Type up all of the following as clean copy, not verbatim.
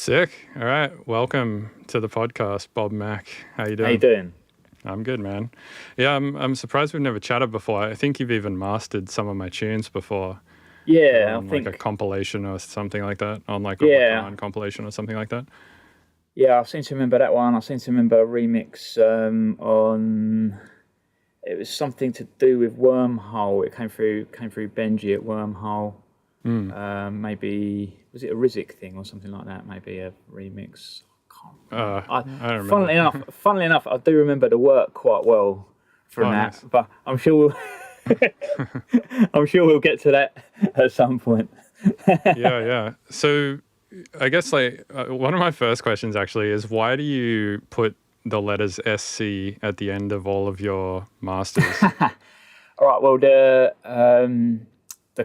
Sick. All right. Welcome to the podcast, Bob Macc. How you doing? How you doing? I'm good, man. Yeah, I'm surprised we've never chatted before. I think you've even mastered some of my tunes before. Yeah, I On like a think. compilation or something like that. On like a Yeah, Bacan compilation or something like that. yeah. I seem to remember that one. I seem to remember a remix on. It was something to do with Wormhole. It came through Benji at Wormhole. Mm. Maybe was it a Rizik thing or something like that? Maybe a remix. I don't Funnily remember. enough, funnily enough, I do remember the work quite well from Oh, that. nice. But I'm sure I'm sure we'll get to that at some point. Yeah, yeah. So I guess like one of my first questions actually is why do you put the letters SC at the end of all of your masters? All right. Well, the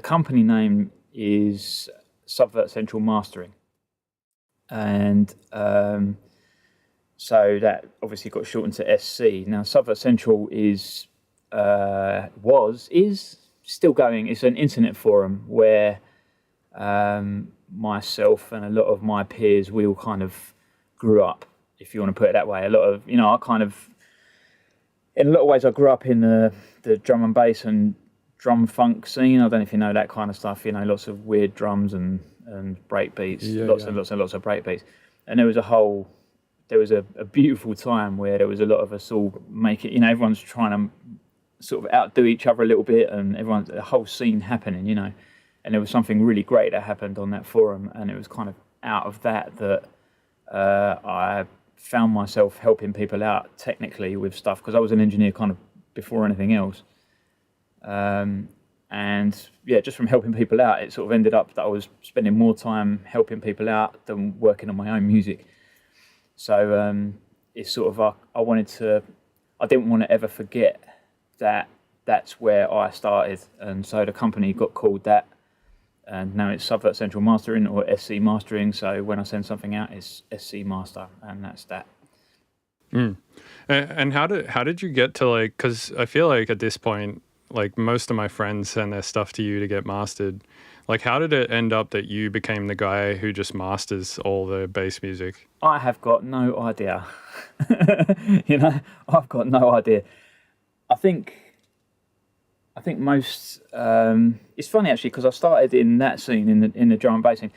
company name is Subvert Central Mastering, and so that obviously got shortened to SC. Now, Subvert Central is still going. It's an internet forum where myself and a lot of my peers, we all kind of grew up, if you want to put it that way. A lot of, I kind of, in a lot of ways, I grew up in the drum and bass and drum funk scene. I don't know if you know that kind of stuff. Lots of weird drums and break beats, Yeah, lots yeah. and lots and lots of break beats. And there was a beautiful time where there was a lot of us all making, everyone's trying to sort of outdo each other a little bit, and everyone's a whole scene happening, And there was something really great that happened on that forum, and it was kind of out of that I found myself helping people out technically with stuff, because I was an engineer kind of before anything else. And yeah, just from helping people out, it sort of ended up that I was spending more time helping people out than working on my own music. So it's sort of I didn't want to ever forget that that's where I started, and so the company got called that, and now it's Subvert Central Mastering, or SC Mastering. So when I send something out, it's SC Master, and that's that. Mm. And how did you get to like? Because I feel like at this point, like most of my friends send their stuff to you to get mastered. Like, how did it end up that you became the guy who just masters all the bass music? I have got no idea. I've got no idea. I think most. It's funny actually, because I started in that scene, in the drum and bass scene,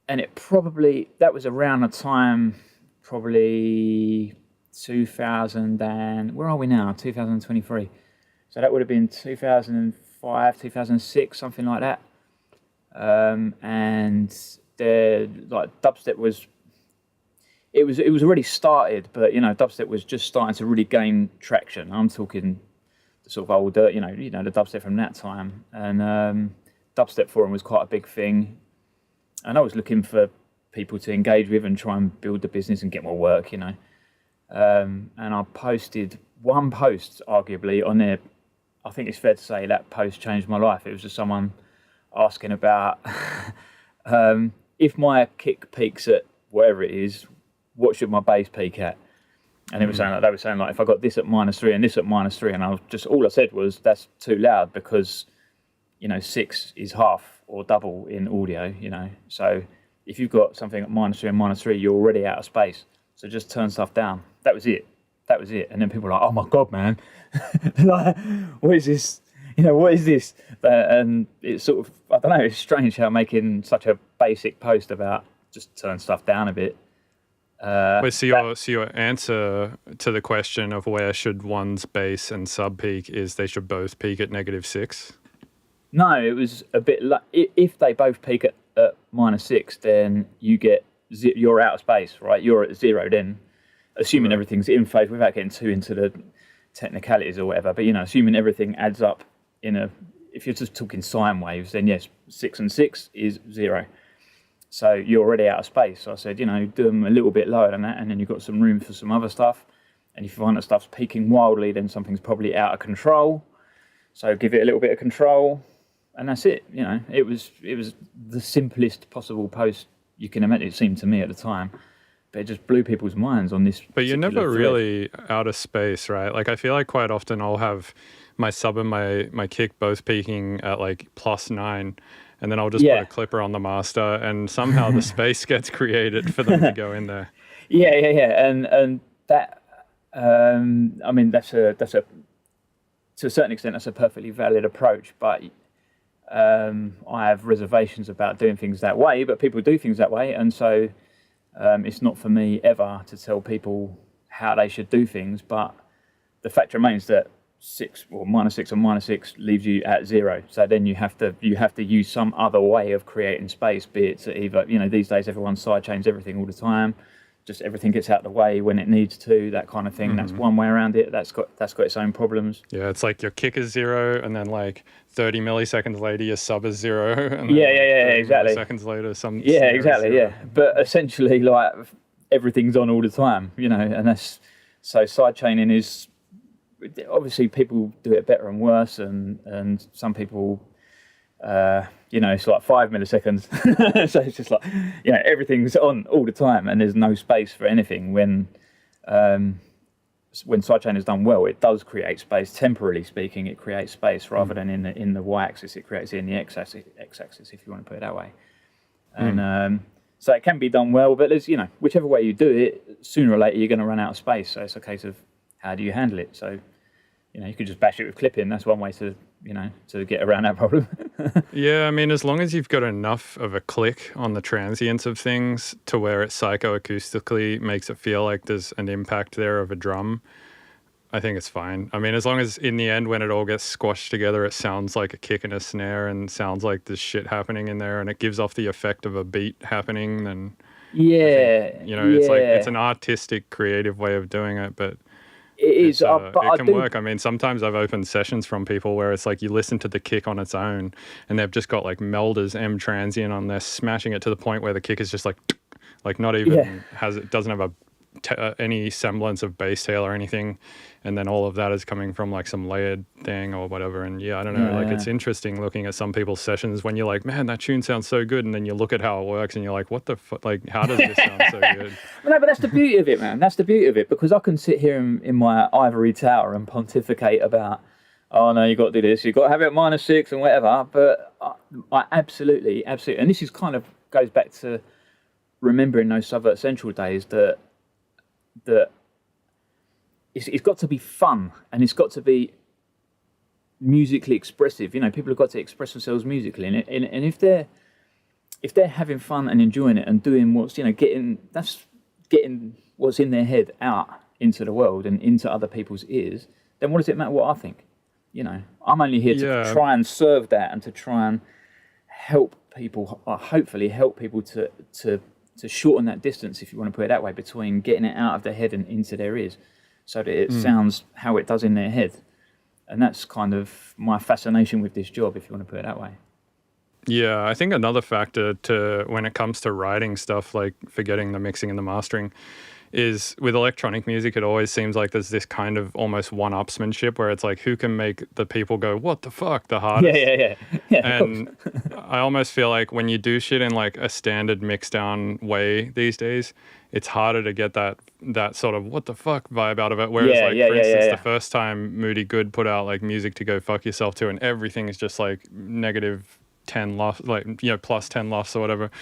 and that was around the time, probably 2000 and where are we now? 2023. So that would have been 2005, 2006, something like that. And the dubstep was already started, but dubstep was just starting to really gain traction. I'm talking the sort of older, the dubstep from that time, and dubstep forum was quite a big thing, and I was looking for people to engage with and try and build the business and get more work, and I posted one post, arguably, on there. I think it's fair to say that post changed my life. It was just someone asking about if my kick peaks at whatever it is, what should my bass peak at? And they were saying like if I got this at -3 and this at -3, and all I said was that's too loud, because 6 is half or double in audio, So if you've got something at -3 and -3, you're already out of space. So just turn stuff down. That was it. And then people were like, "Oh my god, man, like, what is this? What is this?" And it's sort of, I don't know, it's strange how making such a basic post about just turn stuff down a bit. Wait, so your answer to the question of where should one's bass and sub peak is they should both peak at -6? No, it was a bit like if they both peak at -6, then you're out of space, right? You're at 0 then, assuming Right. everything's in phase, without getting too into the technicalities or whatever. But assuming everything adds up if you're just talking sine waves, then yes, 6 and 6 is 0. So you're already out of space. So I said, do them a little bit lower than that, and then you've got some room for some other stuff. And if you find that stuff's peaking wildly, then something's probably out of control. So give it a little bit of control, and that's it. It was the simplest possible post you can imagine. It seemed to me at the time, but it just blew people's minds on this. But you're never thread. really out of space, right? Like I feel like quite often I'll have my sub and my kick both peaking at like +9, and then I'll just put a clipper on the master, and somehow the space gets created for them to go in there. Yeah. And that, I mean, that's a to a certain extent, that's a perfectly valid approach, but I have reservations about doing things that way, but people do things that way, and so it's not for me ever to tell people how they should do things, but the fact remains that -6 or -6 leaves you at 0. So then you have to use some other way of creating space, be it to either, these days everyone sidechains everything all the time, just everything gets out of the way when it needs to, that kind of thing. Mm-hmm. That's one way around it. That's got its own problems. Yeah, it's like your kick is 0, and then like 30 milliseconds later your sub is 0. And then exactly. Milliseconds later exactly. Yeah, but essentially like everything's on all the time, and that's so sidechaining is obviously people do it better and worse, and some people. It's like 5 milliseconds. So it's just like, everything's on all the time and there's no space for anything. When sidechain is done well, it does create space. Temporarily speaking, it creates space rather than in the y-axis. It creates it in the x-axis, if you want to put it that way. And so it can be done well, but there's, whichever way you do it, sooner or later you're going to run out of space. So it's a case of how do you handle it? So, you could just bash it with clipping. That's one way to get around that problem. Yeah, I mean, as long as you've got enough of a click on the transients of things to where it psychoacoustically makes it feel like there's an impact there of a drum, I think it's fine. I mean, as long as in the end, when it all gets squashed together, it sounds like a kick and a snare and sounds like there's shit happening in there and it gives off the effect of a beat happening, then it's like it's an artistic, creative way of doing it, but it is, but it can work. I mean, sometimes I've opened sessions from people where it's like you listen to the kick on its own and they've just got like Melder's M transient on there, smashing it to the point where the kick is just like not even doesn't have any semblance of bass tail or anything, and then all of that is coming from like some layered thing or whatever. And I don't know, it's interesting looking at some people's sessions when you're like, man, that tune sounds so good, and then you look at how it works and you're like, what the fuck, like how does this sound so good? No, but that's the beauty of it, man. That's the beauty of it, because I can sit here in my ivory tower and pontificate about, oh no, you got to do this, you got to have it at -6 and whatever, but I absolutely, and this is kind of goes back to remembering those Subvert Central days, that it's got to be fun and it's got to be musically expressive. People have got to express themselves musically, and if they're having fun and enjoying it and doing what's getting what's in their head out into the world and into other people's ears, then what does it matter what I think? I'm only here to try and serve that and to try and help people, hopefully help people to shorten that distance, if you want to put it that way, between getting it out of their head and into their ears, so that it sounds how it does in their head. And that's kind of my fascination with this job, if you want to put it that way. Yeah, I think another factor to when it comes to writing stuff, like forgetting the mixing and the mastering, is with electronic music, it always seems like there's this kind of almost one-upsmanship where it's like, who can make the people go, what the fuck, the hardest? Yeah. And I almost feel like when you do shit in like a standard mix-down way these days, it's harder to get that sort of what the fuck vibe out of it. Whereas for instance, the first time Moody Good put out like music to go fuck yourself to, and everything is just like -10 lofts, like, +10 lofts or whatever.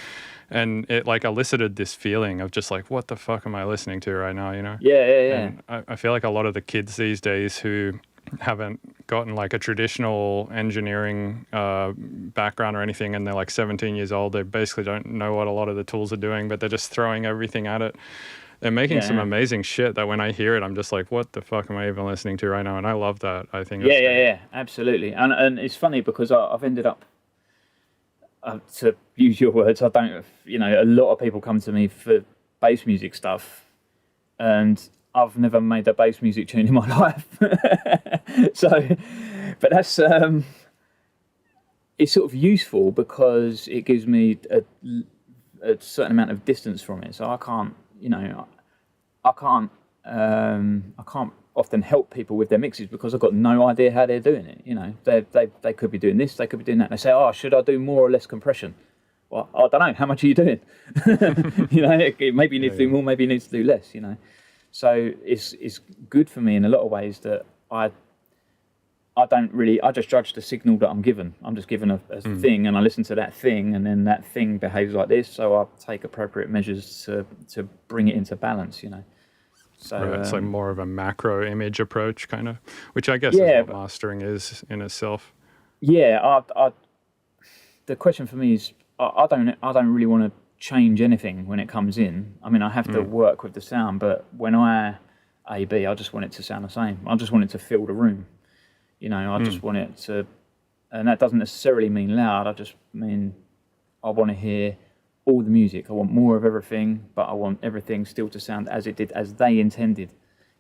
And it like elicited this feeling of just like, what the fuck am I listening to right now, Yeah. And I feel like a lot of the kids these days who haven't gotten like a traditional engineering background or anything, and they're like 17 years old, they basically don't know what a lot of the tools are doing, but they're just throwing everything at it. They're making some amazing shit that when I hear it, I'm just like, what the fuck am I even listening to right now? And I love that. I think absolutely. And it's funny because I've ended up, to use your words, I don't, a lot of people come to me for bass music stuff, and I've never made a bass music tune in my life. But that's, it's sort of useful because it gives me a certain amount of distance from it. So I can't often help people with their mixes because I've got no idea how they're doing it. They could be doing this, they could be doing that. They say, oh, should I do more or less compression? Well, I don't know. How much are you doing? Maybe you need to do more, maybe you need to do less, So it's good for me in a lot of ways that I just judge the signal that I'm given. I'm just given a thing, and I listen to that thing, and then that thing behaves like this, so I take appropriate measures to bring it into balance, So Right, it's like more of a macro image approach, kind of, which I guess is what mastering is in itself. Yeah, the question for me is, I don't really want to change anything when it comes in. I mean, I have to work with the sound, but when I A/B, I just want it to sound the same. I just want it to fill the room. I just want it to, and that doesn't necessarily mean loud. I just mean I want to hear all the music. I want more of everything, but I want everything still to sound as it did, as they intended.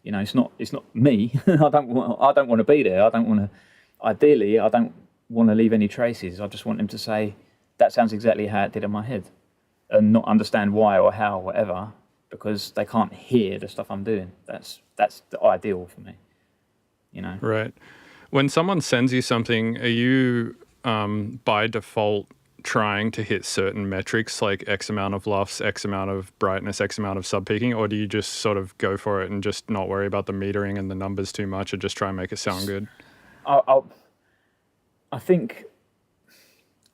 It's not me. I don't want to be there. I don't want to. Ideally, I don't want to leave any traces. I just want them to say that sounds exactly how it did in my head, and not understand why or how or whatever, because they can't hear the stuff I'm doing. That's the ideal for me. Right. When someone sends you something, are you by default trying to hit certain metrics like X amount of lofts, X amount of brightness, X amount of sub-peaking, or do you just sort of go for it and just not worry about the metering and the numbers too much and just try and make it sound good? I think,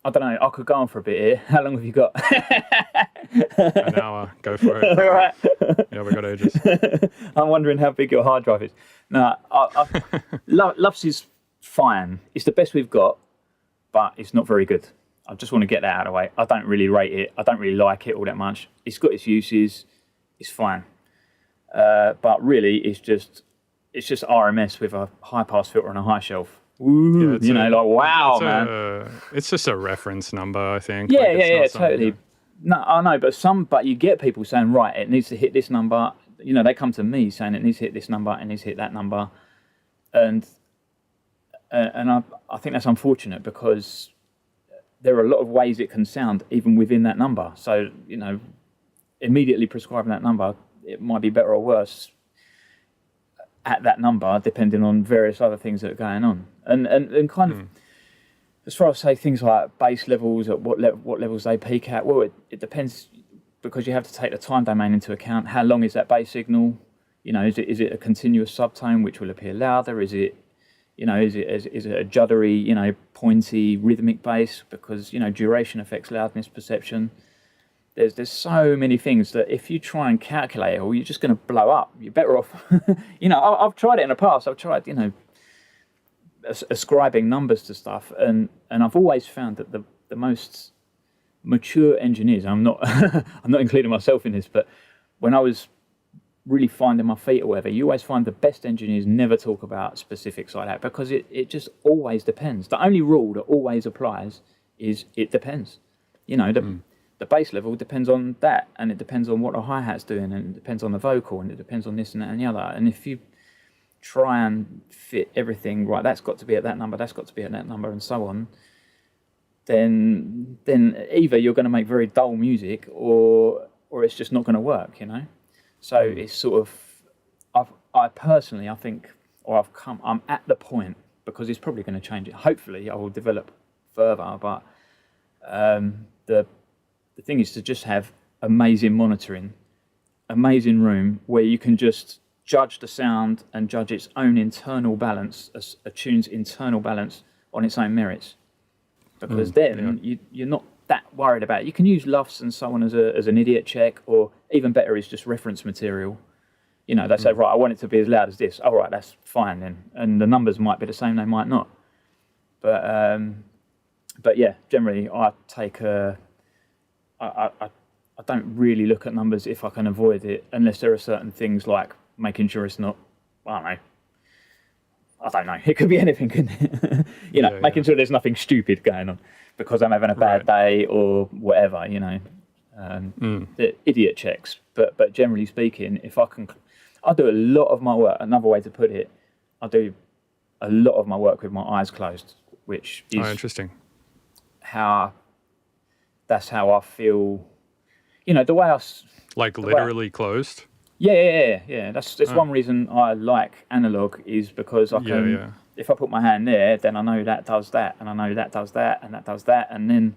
I don't know, I could go on for a bit here. How long have you got? An hour. Go for it. All right. Yeah, we got ages. I'm wondering how big your hard drive is. No, Lufs is fine. It's the best we've got, but it's not very good. I just want to get that out of the way. I don't really rate it. I don't really like it all that much. It's got its uses. It's fine. But really, it's just RMS with a high pass filter and a high shelf. Ooh, yeah, wow, man. It's just a reference number, I think. Yeah, totally. No, I know, but you get people saying, right, it needs to hit this number. They come to me saying it needs to hit this number, it needs to hit that number, and I think that's unfortunate because there are a lot of ways it can sound even within that number. So immediately prescribing that number, it might be better or worse at that number, depending on various other things that are going on, and kind of. As far as say things like bass levels, at what levels they peak at, well, it depends, because you have to take the time domain into account. How long is that bass signal? Is it a continuous subtone which will appear louder? Is it a juddery, pointy rhythmic bass? Because duration affects loudness perception. There's so many things that if you try and calculate it, you're just going to blow up. You're better off. I've tried it in the past. I've tried ascribing numbers to stuff, and I've always found that the most mature engineers, I'm not I'm not including myself in this, but when I was really finding my feet or whatever, you always find the best engineers never talk about specifics like that, because it just always depends. The only rule that always applies is it depends. The bass level depends on that, and it depends on what the hi-hat's doing, and it depends on the vocal, and it depends on this and that and the other. And if you try and fit everything, right, that's got to be at that number, that's got to be at that number, and so on, then either you're going to make very dull music, or it's just not going to work, So it's sort of, I personally, I think, I'm at the point, because it's probably going to change it. Hopefully I will develop further, but the thing is to just have amazing monitoring, amazing room where you can just judge the sound and judge its own internal balance, a tune's internal balance on its own merits. Because you're not that worried about it. You can use lufs and so on as an idiot check, or even better is just reference material. They say, right, I want it to be as loud as this. Oh, right, that's fine then. And the numbers might be the same, they might not. But yeah, generally I take I don't really look at numbers if I can avoid it, unless there are certain things like making sure it's not, I don't know. It could be anything, couldn't it? Making sure there's nothing stupid going on because I'm having a bad day or whatever, the idiot checks. But generally speaking, if I do a lot of my work, another way to put it, I do a lot of my work with my eyes closed, which is interesting. That's how I feel, the way I... Like literally closed? Yeah. That's one reason I like analog, is because I can, if I put my hand there, then I know that does that, and I know that does that, and that does that, and then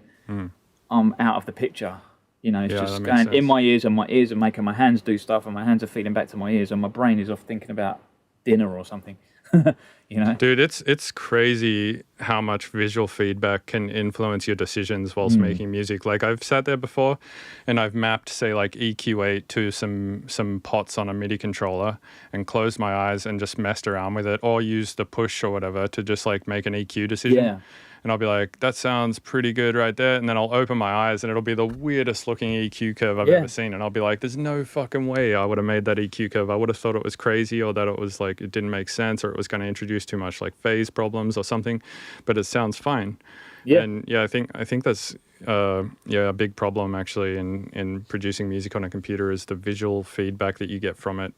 I'm out of the picture. It's just going in my ears, and my ears are making my hands do stuff, and my hands are feeding back to my ears, and my brain is off thinking about dinner or something. Dude, it's crazy how much visual feedback can influence your decisions whilst making music. Like I've sat there before and I've mapped, say, like EQ8 to some pots on a MIDI controller and closed my eyes and just messed around with it, or used the push or whatever to just like make an EQ decision. Yeah. And I'll be like, that sounds pretty good right there. And then I'll open my eyes and it'll be the weirdest looking EQ curve I've ever seen. And I'll be like, there's no fucking way I would have made that EQ curve. I would have thought it was crazy, or that it was like, it didn't make sense, or it was going to introduce too much like phase problems or something. But it sounds fine. Yeah. And yeah, I think that's a big problem actually in producing music on a computer, is the visual feedback that you get from it.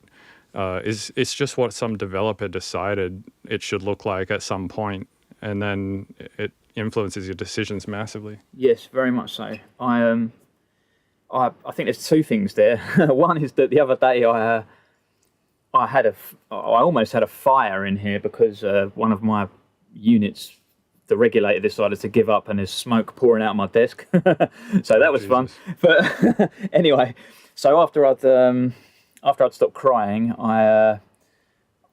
It's just what some developer decided it should look like at some point. And then it influences your decisions massively. Yes, very much so. I think there's two things there. One is that the other day I almost had a fire in here because one of my units, the regulator, decided to give up and there's smoke pouring out of my desk. So that was fun. But anyway, so after I'd stopped crying, I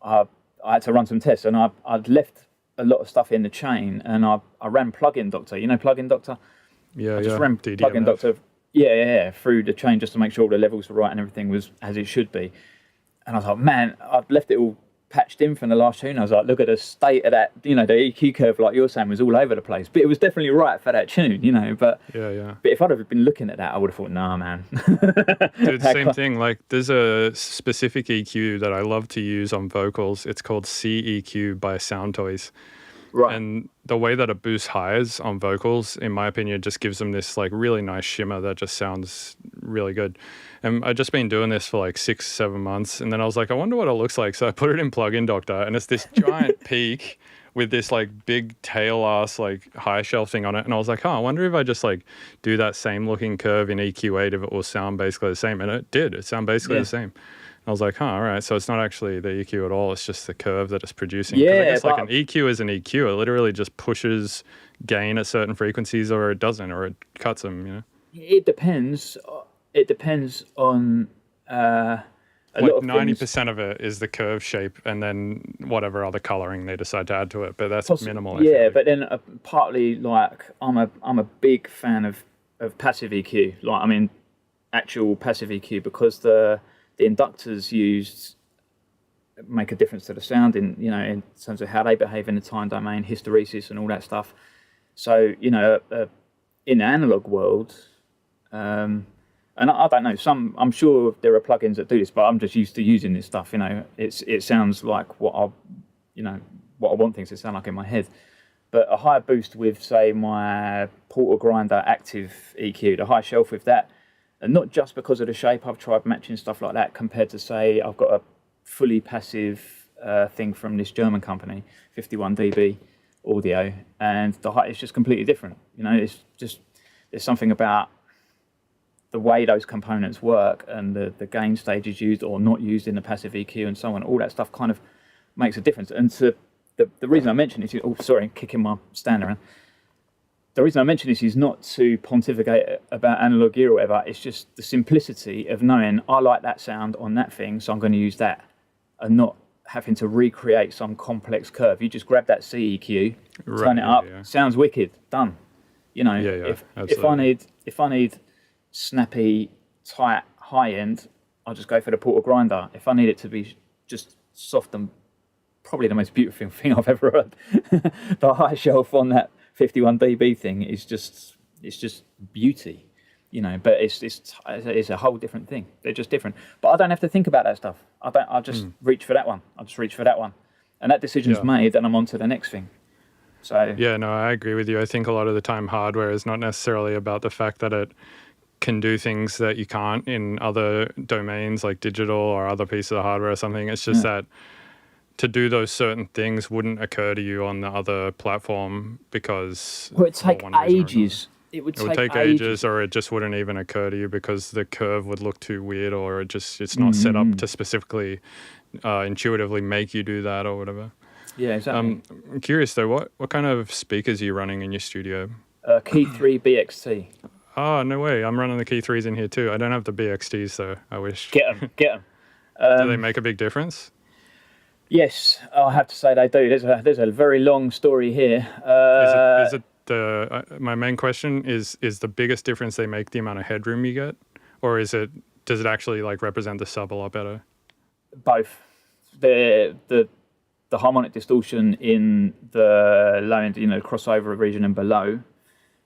had to run some tests, and I'd left a lot of stuff in the chain, and I ran Plugin Doctor. You know Plugin Doctor? Yeah, I just ran Plugin Doctor. Yeah, through the chain just to make sure all the levels were right and everything was as it should be. And I was like, man, I'd left it all patched in from the last tune. I was like, look at the state of that, the EQ curve, like you're saying, was all over the place. But it was definitely right for that tune, But yeah. But if I'd have been looking at that, I would have thought, nah, man. Dude, same thing. Like, there's a specific EQ that I love to use on vocals. It's called CEQ by Sound Toys. Right. And the way that it boosts highs on vocals, in my opinion, just gives them this like really nice shimmer that just sounds really good. And I've just been doing this for like 6-7 months, and then I was like, I wonder what it looks like. So I put it in Plugin Doctor, and it's this giant peak with this like big tail ass like high shelf thing on it. And I was like, I wonder if I just like do that same looking curve in EQ8 if it will sound basically the same. And it did. It sounded basically the same. I was like, all right. So it's not actually the EQ at all. It's just the curve that it's producing. Yeah, I guess like an EQ is an EQ. It literally just pushes gain at certain frequencies, or it doesn't, or it cuts them, It depends. It depends on a lot of 90% of it is the curve shape, and then whatever other coloring they decide to add to it. But that's minimal. Yeah, but then partly like I'm a big fan of passive EQ. Like, I mean, actual passive EQ, because the inductors used make a difference to the sound in terms of how they behave in the time domain, hysteresis and all that stuff. So in the analog world, and I don't know, I'm sure there are plugins that do this, but I'm just used to using this stuff. It sounds like what I want things to sound like in my head. But a high boost with, say, my Porter Grinder active EQ, the high shelf with that, and not just because of the shape. I've tried matching stuff like that compared to, say, I've got a fully passive thing from this German company, 51 dB audio, and the height is just completely different. It's just, there's something about the way those components work and the gain stages used or not used in the passive EQ and so on. All that stuff kind of makes a difference. And the reason I mention this is, kicking my stand around. The reason I mention this is not to pontificate about analog gear or whatever. It's just the simplicity of knowing I like that sound on that thing, so I'm going to use that, and not having to recreate some complex curve. You just grab that CEQ, turn it up, sounds wicked, done. If I need snappy, tight, high end, I'll just go for the Porter Grinder. If I need it to be just soft and probably the most beautiful thing I've ever heard, the high shelf on that 51 dB thing is just beauty, but it's a whole different thing. They're just different. But I don't have to think about that stuff. I just reach for that one. I just reach for that one. And that decision's made, and I'm on to the next thing. So yeah, no, I agree with you. I think a lot of the time hardware is not necessarily about the fact that it can do things that you can't in other domains like digital or other pieces of hardware or something. It's just that to do those certain things wouldn't occur to you on the other platform because it'd take ages. It would take ages, or it just wouldn't even occur to you because the curve would look too weird, or it's not set up to specifically intuitively make you do that or whatever. Yeah, exactly. I'm curious though, what kind of speakers are you running in your studio? Key 3 BXT. Oh, no way. I'm running the Key 3s in here too. I don't have the BXTs though. I wish. Get them. Do they make a big difference? Yes, I have to say they do. There's a very long story here. Is it the my main question is the biggest difference they make the amount of headroom you get, or does it actually like represent the sub a lot better? Both. The harmonic distortion in the low end, crossover region and below,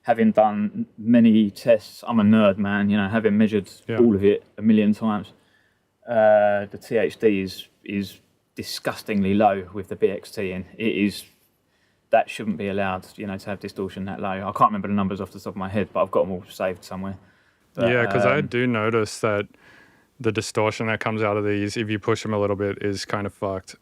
having done many tests, I'm a nerd, man, having measured all of it a million times, the THD is disgustingly low with the BXT, and that shouldn't be allowed, to have distortion that low. I can't remember the numbers off the top of my head, but I've got them all saved somewhere. But, yeah, because I do notice that the distortion that comes out of these, if you push them a little bit, is kind of fucked.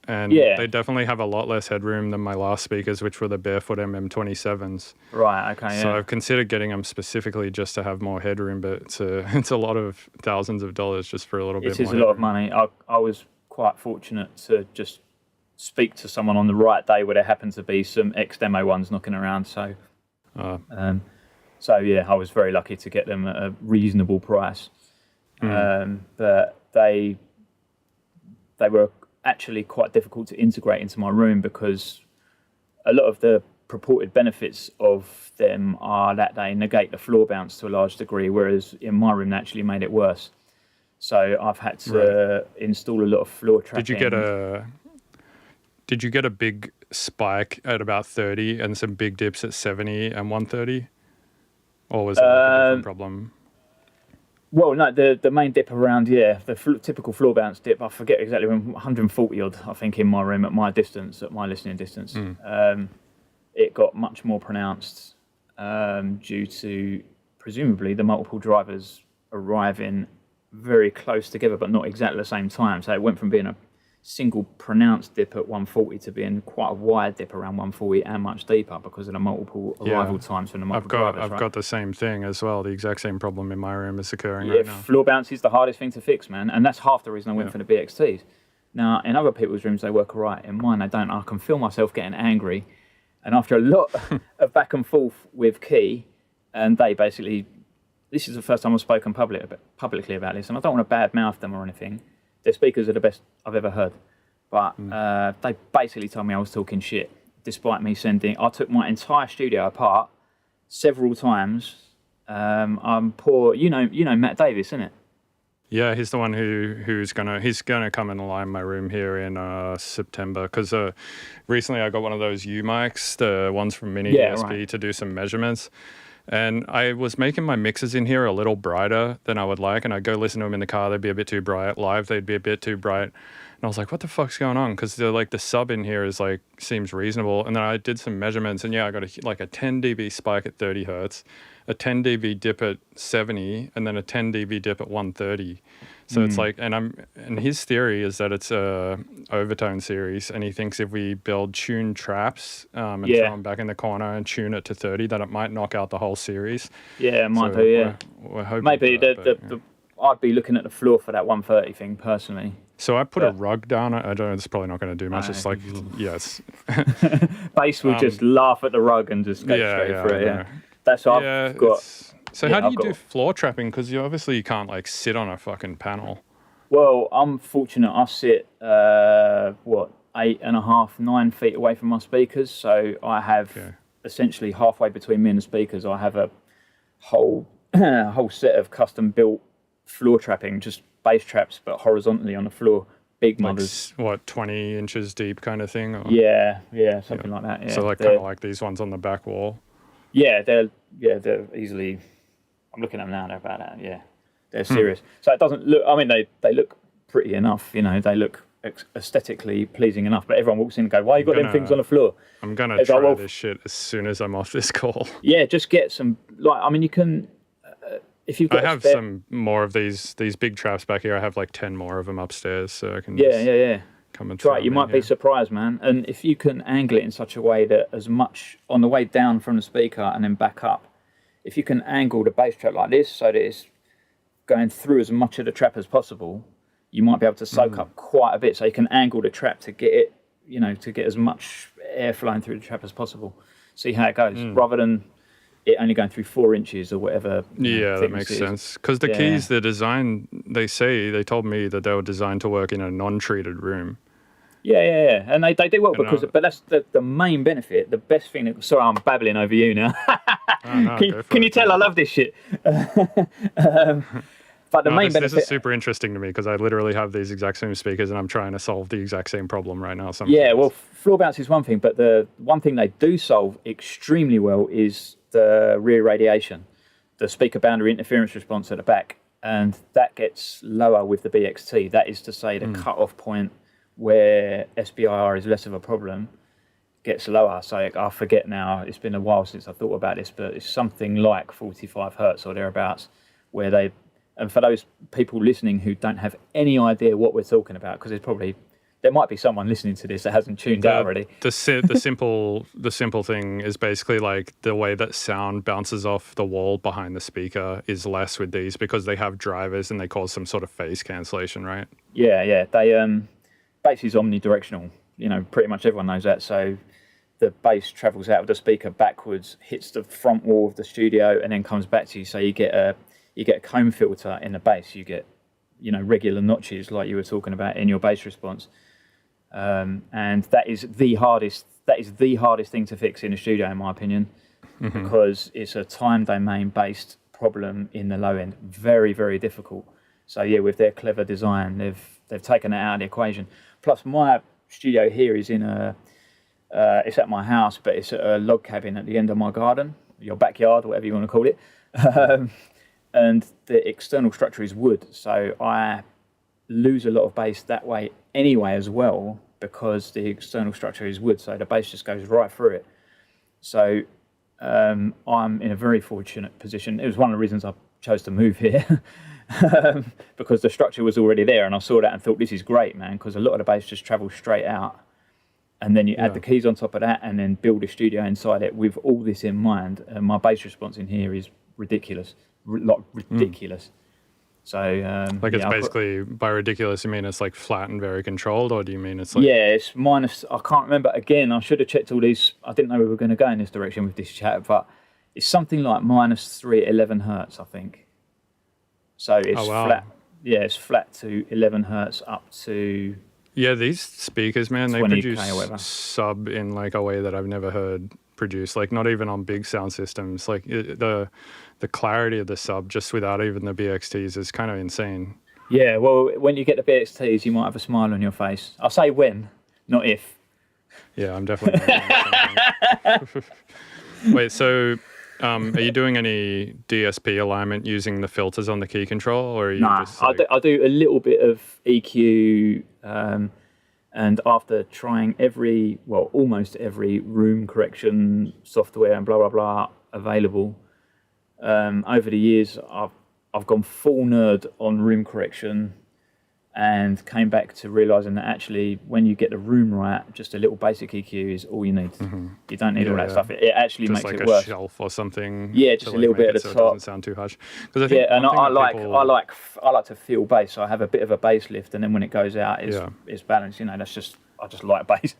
And they definitely have a lot less headroom than my last speakers, which were the Barefoot MM27s. Right, okay, So I've considered getting them specifically just to have more headroom, but it's a lot of thousands of dollars just for a little bit more. It is a lot of money. I was quite fortunate to just speak to someone on the right day where there happened to be some ex-demo ones knocking around. So, I was very lucky to get them at a reasonable price. But they were actually quite difficult to integrate into my room because a lot of the purported benefits of them are that they negate the floor bounce to a large degree, whereas in my room they actually made it worse. So I've had to install a lot of floor trapping. Did you get a big spike at about 30 and some big dips at 70 and 130? Or was that a different problem? Well, no, the main dip around, the typical floor bounce dip, I forget exactly when, 140 odd, I think, in my room at my listening distance. It got much more pronounced due to, presumably, the multiple drivers arriving very close together, but not exactly the same time. So it went from being a single pronounced dip at 140 to being quite a wide dip around 140 and much deeper because of the multiple arrival times from the multiple drivers. I've got the same thing as well. The exact same problem in my room is occurring right now. Floor bounce is the hardest thing to fix, man, and that's half the reason I went for the BXTs. Now, in other people's rooms, they work all right. In mine, they don't. I can feel myself getting angry, and after a lot of back and forth with Key, and they basically, this is the first time I've spoken publicly about this, and I don't want to badmouth them or anything. Their speakers are the best I've ever heard. But they basically told me I was talking shit, despite me I took my entire studio apart several times. I'm poor, you know Matt Davis, isn't it? Yeah, he's the one who's gonna come and align my room here in September, because recently I got one of those U mics, the ones from Mini DSP, to do some measurements. And I was making my mixes in here a little brighter than I would like, and I'd go listen to them in the car, they'd be a bit too bright. Live, they'd be a bit too bright. And I was like, what the fuck's going on? Because the sub in here seems reasonable. And then I did some measurements, and I got a 10 dB spike at 30 hertz, a 10 dB dip at 70, and then a 10 dB dip at 130. So it's like, and his theory is that it's a overtone series, and he thinks if we build tuned traps and throw them back in the corner and tune it to 30, that it might knock out the whole series. Yeah, it might do. Yeah, we're hoping maybe I'd be looking at the floor for that 130 thing personally. So I put a rug down. I don't know. It's probably not going to do much. It's like, yes. Bass will just laugh at the rug and just go straight through it. Yeah, that's what I've got. So how do you do floor trapping? Because you can't sit on a fucking panel. Well, I'm fortunate. I sit 8.5, 9 feet away from my speakers, so I have essentially halfway between me and the speakers. I have a whole set of custom built floor trapping, just bass traps, but horizontally on the floor. Big mothers. 20 inches deep kind of thing? Or? Yeah, something like that. Yeah. So kind of like these ones on the back wall. Yeah, they're easily. I'm looking at them now. They're about that. Yeah, they're serious. So it doesn't look. I mean, they look pretty enough. They look aesthetically pleasing enough. But everyone walks in and go, "Why you got them things on the floor?" I'm gonna try this shit as soon as I'm off this call. Yeah, just get some. You can. If you've got. I have some more of these big traps back here. I have 10 more of them upstairs, so I can. Yeah. Come and try it. You might be surprised, man. And if you can angle it in such a way that as much on the way down from the speaker and then back up, if you can angle the bass trap like this so that it's going through as much of the trap as possible, you might be able to soak up quite a bit. So you can angle the trap to get it, to get as much air flowing through the trap as possible. See how it goes, rather than it only going through 4 inches or whatever. Yeah, that makes sense. Because the keys, the design, they told me that they were designed to work in a non-treated room. And they do well And, because, but that's the main benefit. The best thing. Sorry, I'm babbling over you now. no, Can you tell I love this shit? But the main benefit. This is super interesting to me because I literally have these exact same speakers and I'm trying to solve the exact same problem right now. Yeah, well, floor bounce is one thing, but the one thing they do solve extremely well is the rear radiation, the speaker boundary interference response at the back, and that gets lower with the BXT. That is to say, the cut-off point where SBIR is less of a problem gets lower. So I forget now, it's been a while since I thought about this, but it's something like 45 hertz or thereabouts, where they, and for those people listening who don't have any idea what we're talking about, because there might be someone listening to this that hasn't tuned out already. The simple thing is basically like the way that sound bounces off the wall behind the speaker is less with these because they have drivers and they cause some sort of phase cancellation, right? Yeah. They bass is omnidirectional. Pretty much everyone knows that. So the bass travels out of the speaker backwards, hits the front wall of the studio, and then comes back to you. So you get a comb filter in the bass. You get regular notches like you were talking about in your bass response. And that is the hardest thing to fix in a studio, in my opinion, because it's a time domain based problem in the low end. Very, very difficult. So yeah, with their clever design, they've taken it out of the equation. Plus, my studio here is in it's at my house, but it's a log cabin at the end of my garden, your backyard, whatever you want to call it. And the external structure is wood, so I lose a lot of bass that way anyway as well, because the external structure is wood, so the bass just goes right through it. So I'm in a very fortunate position. It was one of the reasons I chose to move here, because the structure was already there, and I saw that and thought, this is great, man, because a lot of the bass just travels straight out, and then you add the keys on top of that and then build a studio inside it with all this in mind. And my bass response in here is ridiculous. So it's basically, by ridiculous you mean it's like flat and very controlled, or do you mean it's like it's minus, I can't remember, again I should have checked all these, I didn't know we were going to go in this direction with this chat, but it's something like minus 311 hertz, I think. So it's flat. Yeah, it's flat to 11 hertz up to these speakers, man, they produce sub in like a way that I've never heard produced, like not even on big sound systems. Like the clarity of the sub just without even the BXTs is kind of insane. Yeah, well, when you get the BXTs, you might have a smile on your face. I'll say when, not if. Yeah, I'm definitely Wait, so are you doing any DSP alignment using the filters on the key control, or are you just like... I do a little bit of EQ, and after trying almost every room correction software and blah blah blah available, over the years I've gone full nerd on room correction, and came back to realizing that actually when you get the room right, just a little basic EQ is all you need. You don't need all that stuff. It actually just makes like it worse. Just like a shelf or something. Yeah, just a little bit at the top. It doesn't sound too harsh. I think and I like to feel bass. So I have a bit of a bass lift, and then when it goes out, it's balanced. I just like bass.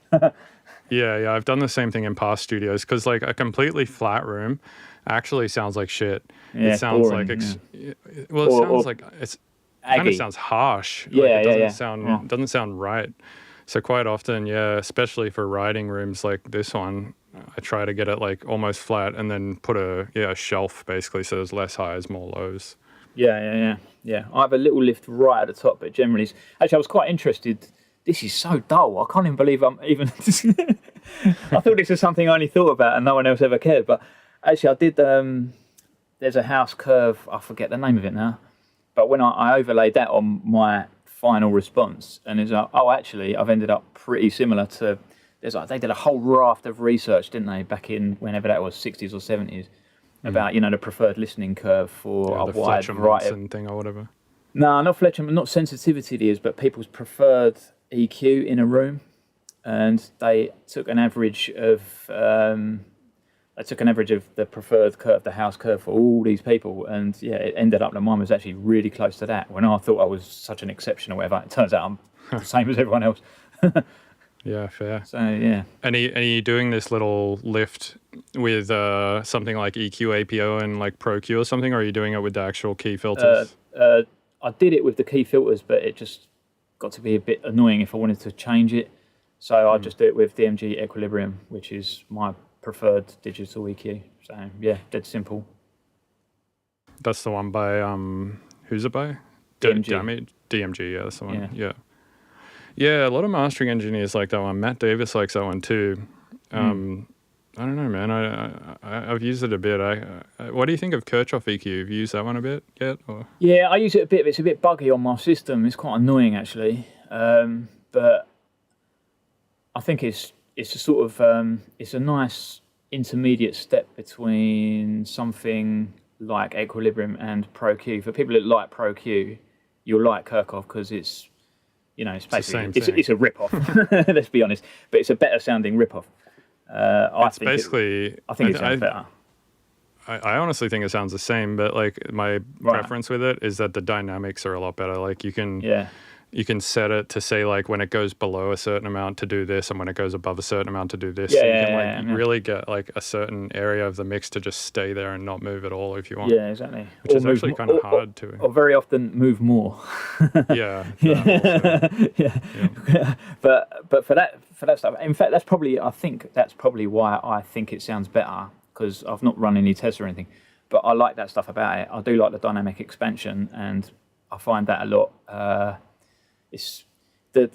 Yeah, I've done the same thing in past studios, because like a completely flat room actually sounds like shit. Yeah, it sounds boring, like it sounds like it's kind of sounds harsh. Doesn't sound right. So quite often, especially for writing rooms like this one, I try to get it like almost flat and then put a shelf basically, so there's less highs, more lows. Yeah. I have a little lift right at the top, but generally, actually, I was quite interested. This is so dull. I can't even believe I'm even. I thought this was something I only thought about and no one else ever cared. But actually, I did. There's a house curve. I forget the name of it now. But when I overlaid that on my final response, and it's like, actually, I've ended up pretty similar to. They did a whole raft of research, didn't they, back in whenever that was, 60s or 70s, about the preferred listening curve for a wide variety thing or whatever. No, not Fletcher, not sensitivity it is, but people's preferred EQ in a room, and they took an average of the preferred curve, the house curve for all these people, and it ended up that mine was actually really close to that. When I thought I was such an exception or whatever, it turns out I'm the same as everyone else. Yeah, fair. So yeah. And are you doing this little lift with something like EQ, APO, and like Pro Q or something, or are you doing it with the actual key filters? I did it with the key filters, but it just got to be a bit annoying if I wanted to change it. So I just do it with DMG Equilibrium, which is my preferred digital EQ. So yeah, dead simple. That's the one by who's it by? DMG. DMG, yeah, that's the one. Yeah, a lot of mastering engineers like that one. Matt Davis likes that one too. I don't know, man. I've used it a bit. What do you think of Kirchhoff EQ? Have you used that one a bit yet? Or? Yeah, I use it a bit. It's a bit buggy on my system. It's quite annoying actually. But I think it's a sort of it's a nice intermediate step between something like Equilibrium and Pro Q. For people that like Pro Q, you'll like Kirchhoff because it's, you know, it's basically it's a rip-off. Let's be honest, but it's a better sounding rip-off. I think it sounds better. I honestly think it sounds the same, but like my preference with it is that the dynamics are a lot better. Like you can set it to say like when it goes below a certain amount to do this, and when it goes above a certain amount to do this. So you can really get like a certain area of the mix to just stay there and not move at all if you want. Yeah, exactly. Which is actually kind of hard to. Or very often move more. Yeah. But for that stuff, in fact, I think that's probably why I think it sounds better, because I've not run any tests or anything. But I like that stuff about it. I do like the dynamic expansion, and I find that a lot. It's the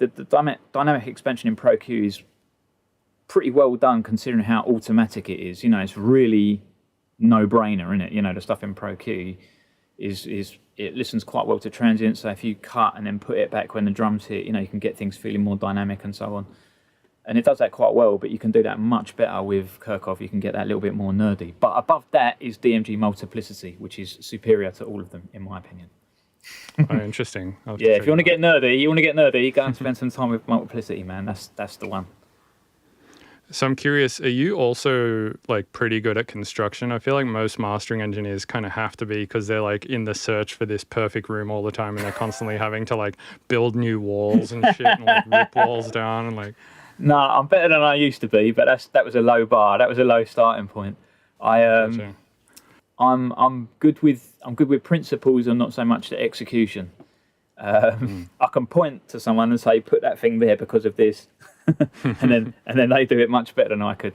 dynamic expansion in Pro Q is pretty well done considering how automatic it is. You know, it's really no-brainer, isn't it? You know, the stuff in Pro Q is it listens quite well to transients. So if you cut and then put it back when the drums hit, you know, you can get things feeling more dynamic and so on. And it does that quite well, but you can do that much better with Kirchhoff. You can get that a little bit more nerdy. But above that is DMG Multiplicity, which is superior to all of them, in my opinion. Oh, interesting. Yeah, if you want to get nerdy, go and spend some time with Multiplicity, man. That's the one. So I'm curious, are you also like pretty good at construction? I feel like most mastering engineers kind of have to be, because they're like in the search for this perfect room all the time, and they're constantly having to like build new walls and shit and like rip walls down and like. No, I'm better than I used to be, but that was a low bar. That was a low starting point. Gotcha. I'm good with principles and not so much the execution. I can point to someone and say, put that thing there because of this, and then they do it much better than I could.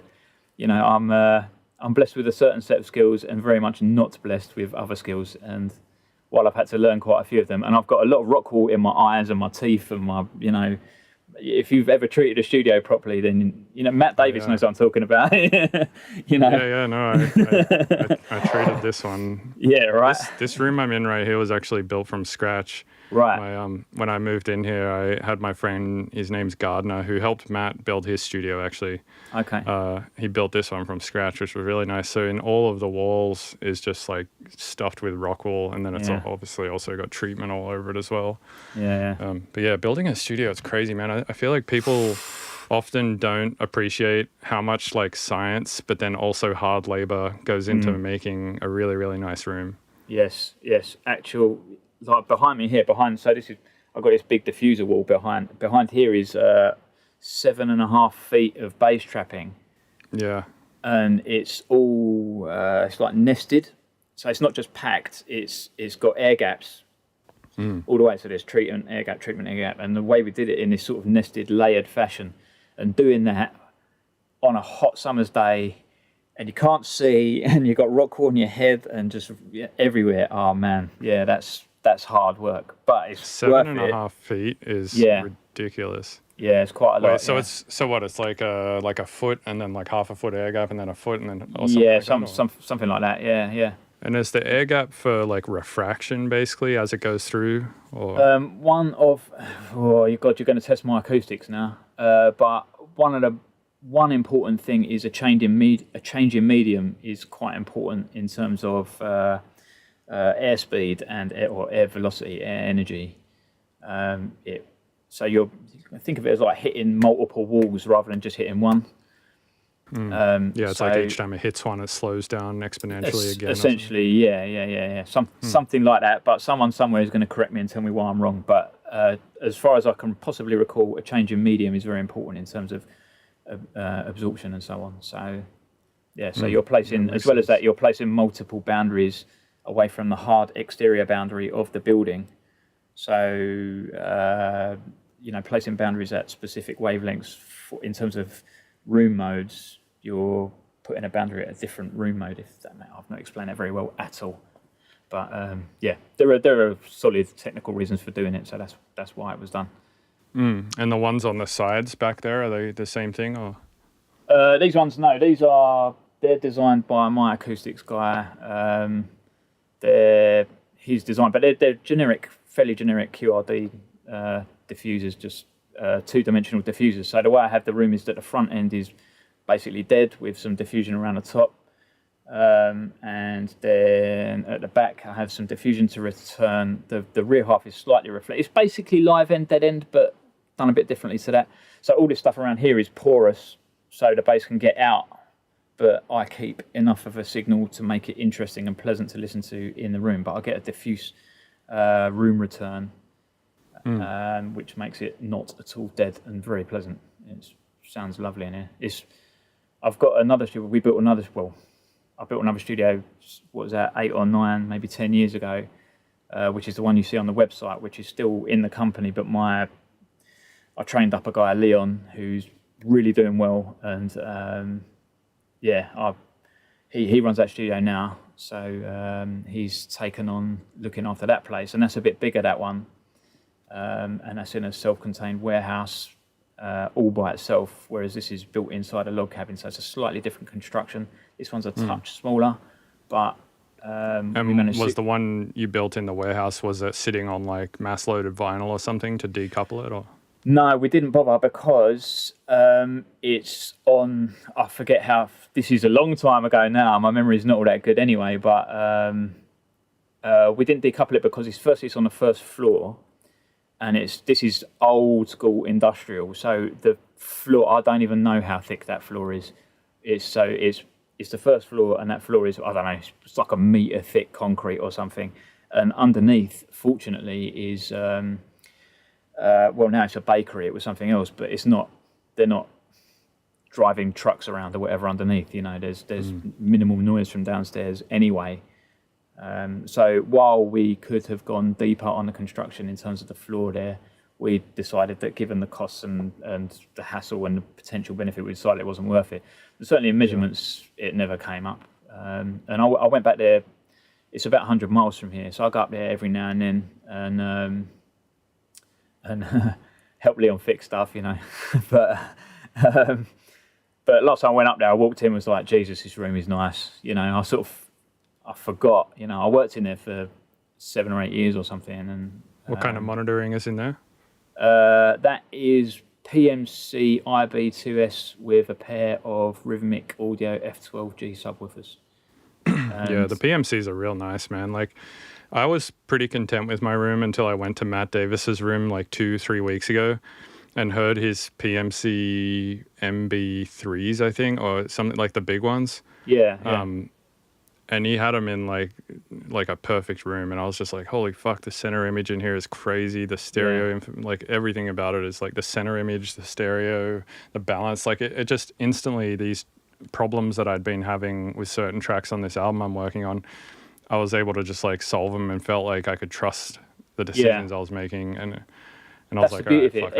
You know, I'm blessed with a certain set of skills and very much not blessed with other skills. And while I've had to learn quite a few of them, and I've got a lot of rock wool in my eyes and my teeth and my, you know. If you've ever treated a studio properly, then you know Matt Davis knows what I'm talking about. You know. No, I treated this one. Yeah, right. This room I'm in right here was actually built from scratch. Right. When I moved in here, I had my friend, his name's Gardner, who helped Matt build his studio actually. Okay. He built this one from scratch, which was really nice. So in all of the walls is just like stuffed with rock wool, and then it's obviously also got treatment all over it as well. Yeah. But yeah, building a studio, it's crazy, man. I feel like people often don't appreciate how much like science, but then also hard labor goes into making a really, really nice room. Yes. Actual, like behind me here, so this is, I've got this big diffuser wall behind. Behind here is 7.5 feet of bass trapping. Yeah. And it's all, it's like nested. So it's not just packed, it's got air gaps all the way. So there's treatment, air gap. And the way we did it in this sort of nested, layered fashion, and doing that on a hot summer's day, and you can't see, and you've got rock wool on your head and just everywhere. Oh man, yeah, that's hard work, but it's worth it. 7.5 feet is ridiculous. Yeah, it's quite a lot. Wait, so it's like a foot and then like half a foot air gap and then a foot and then something like that. Yeah. And is the air gap for like refraction basically as it goes through? Or? You're going to test my acoustics now. But one important thing is a change in medium is quite important in terms of airspeed and air velocity, air energy. So you think of it as like hitting multiple walls rather than just hitting one. It's like each time it hits one, it slows down exponentially again. Essentially, yeah. Something like that. But someone somewhere is going to correct me and tell me why I'm wrong. But as far as I can possibly recall, a change in medium is very important in terms of absorption and so on. So you're placing, as well as that, you're placing multiple boundaries away from the hard exterior boundary of the building. So placing boundaries at specific wavelengths in terms of room modes, you're putting a boundary at a different room mode. If that matters, I've not explained that very well at all. But there are solid technical reasons for doing it, so that's why it was done. And the ones on the sides back there, are they the same thing or? These ones, no, they're designed by my acoustics guy. They're his design, but they're generic, fairly generic QRD diffusers, just two-dimensional diffusers. So the way I have the room is that the front end is basically dead with some diffusion around the top. And then at the back I have some diffusion to return. The rear half is slightly reflected. It's basically live end, dead end, but done a bit differently to that. So all this stuff around here is porous, so the bass can get out, but I keep enough of a signal to make it interesting and pleasant to listen to in the room. But I get a diffuse room return, which makes it not at all dead and very pleasant. It sounds lovely in here. I've got another studio. I built another studio, what was that, 8 or 9, maybe 10 years ago, which is the one you see on the website, which is still in the company. But I trained up a guy, Leon, who's really doing well, and he runs that studio now. So he's taken on looking after that place, and that's a bit bigger, that one, and that's in a self-contained warehouse all by itself, whereas this is built inside a log cabin, so it's a slightly different construction. This one's a touch smaller, but was the one you built in the warehouse, was it sitting on like mass loaded vinyl or something to decouple it, or? No, we didn't bother because it's on, I forget how, this is a long time ago now, my memory is not all that good anyway, but we didn't decouple it because it's on the first floor, and this is old school industrial, so the floor, I don't even know how thick that floor is. It's the first floor, and that floor is, I don't know, it's like a metre thick concrete or something, and underneath, fortunately, is now it's a bakery. It was something else, but it's not. They're not driving trucks around or whatever underneath. There's minimal noise from downstairs anyway. So while we could have gone deeper on the construction in terms of the floor there, we decided that given the costs and the hassle and the potential benefit, we decided it wasn't worth it. But certainly in measurements, it never came up. And I went back there. It's about 100 miles from here, so I go up there every now and then and help Leon fix stuff, but last time I went up there, I walked in and was like, Jesus, this room is nice. I forgot, I worked in there for 7 or 8 years or something. And what kind of monitoring is in there? That is PMC IB2S with a pair of Rhythmic Audio F12G subwoofers. Yeah, the PMCs are real nice, man. Like, I was pretty content with my room until I went to Matt Davis's room like 2-3 weeks ago and heard his PMC MB3s, I think, or something like the big ones. Yeah. And he had them in like a perfect room, and I was just like, holy fuck, the center image in here is crazy. The stereo, like everything about it is like the center image, the stereo, the balance. Like it just instantly, these problems that I'd been having with certain tracks on this album I'm working on, I was able to just like solve them and felt like I could trust the decisions I was making, and I was like, right, fuck,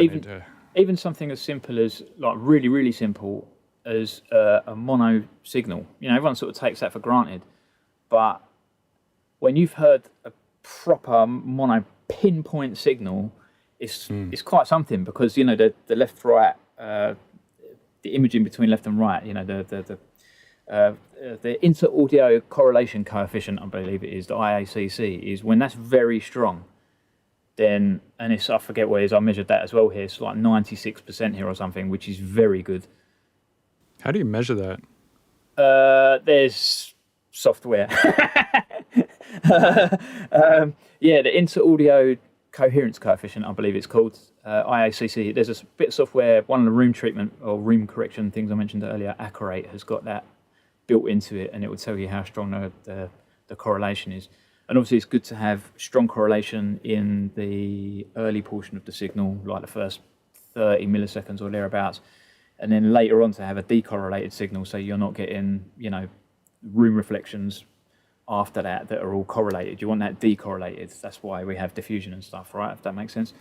even something as simple as like really, really simple as a mono signal. Everyone sort of takes that for granted, but when you've heard a proper mono pinpoint signal, it's quite something, because the left right, the imaging between left and right, the inter-audio correlation coefficient, I believe it is, the IACC, is when that's very strong, then, and I forget what it is, I measured that as well here, it's like 96% here or something, which is very good. How do you measure that? There's software. The inter-audio coherence coefficient, I believe it's called, IACC. There's a bit of software, one of the room treatment or room correction things I mentioned earlier, Accurate, has got that built into it, and it will tell you how strong the correlation is. And obviously it's good to have strong correlation in the early portion of the signal, like the first 30 milliseconds or thereabouts, and then later on to have a decorrelated signal, so you're not getting, room reflections after that are all correlated. You want that decorrelated. That's why we have diffusion and stuff, right? If that makes sense.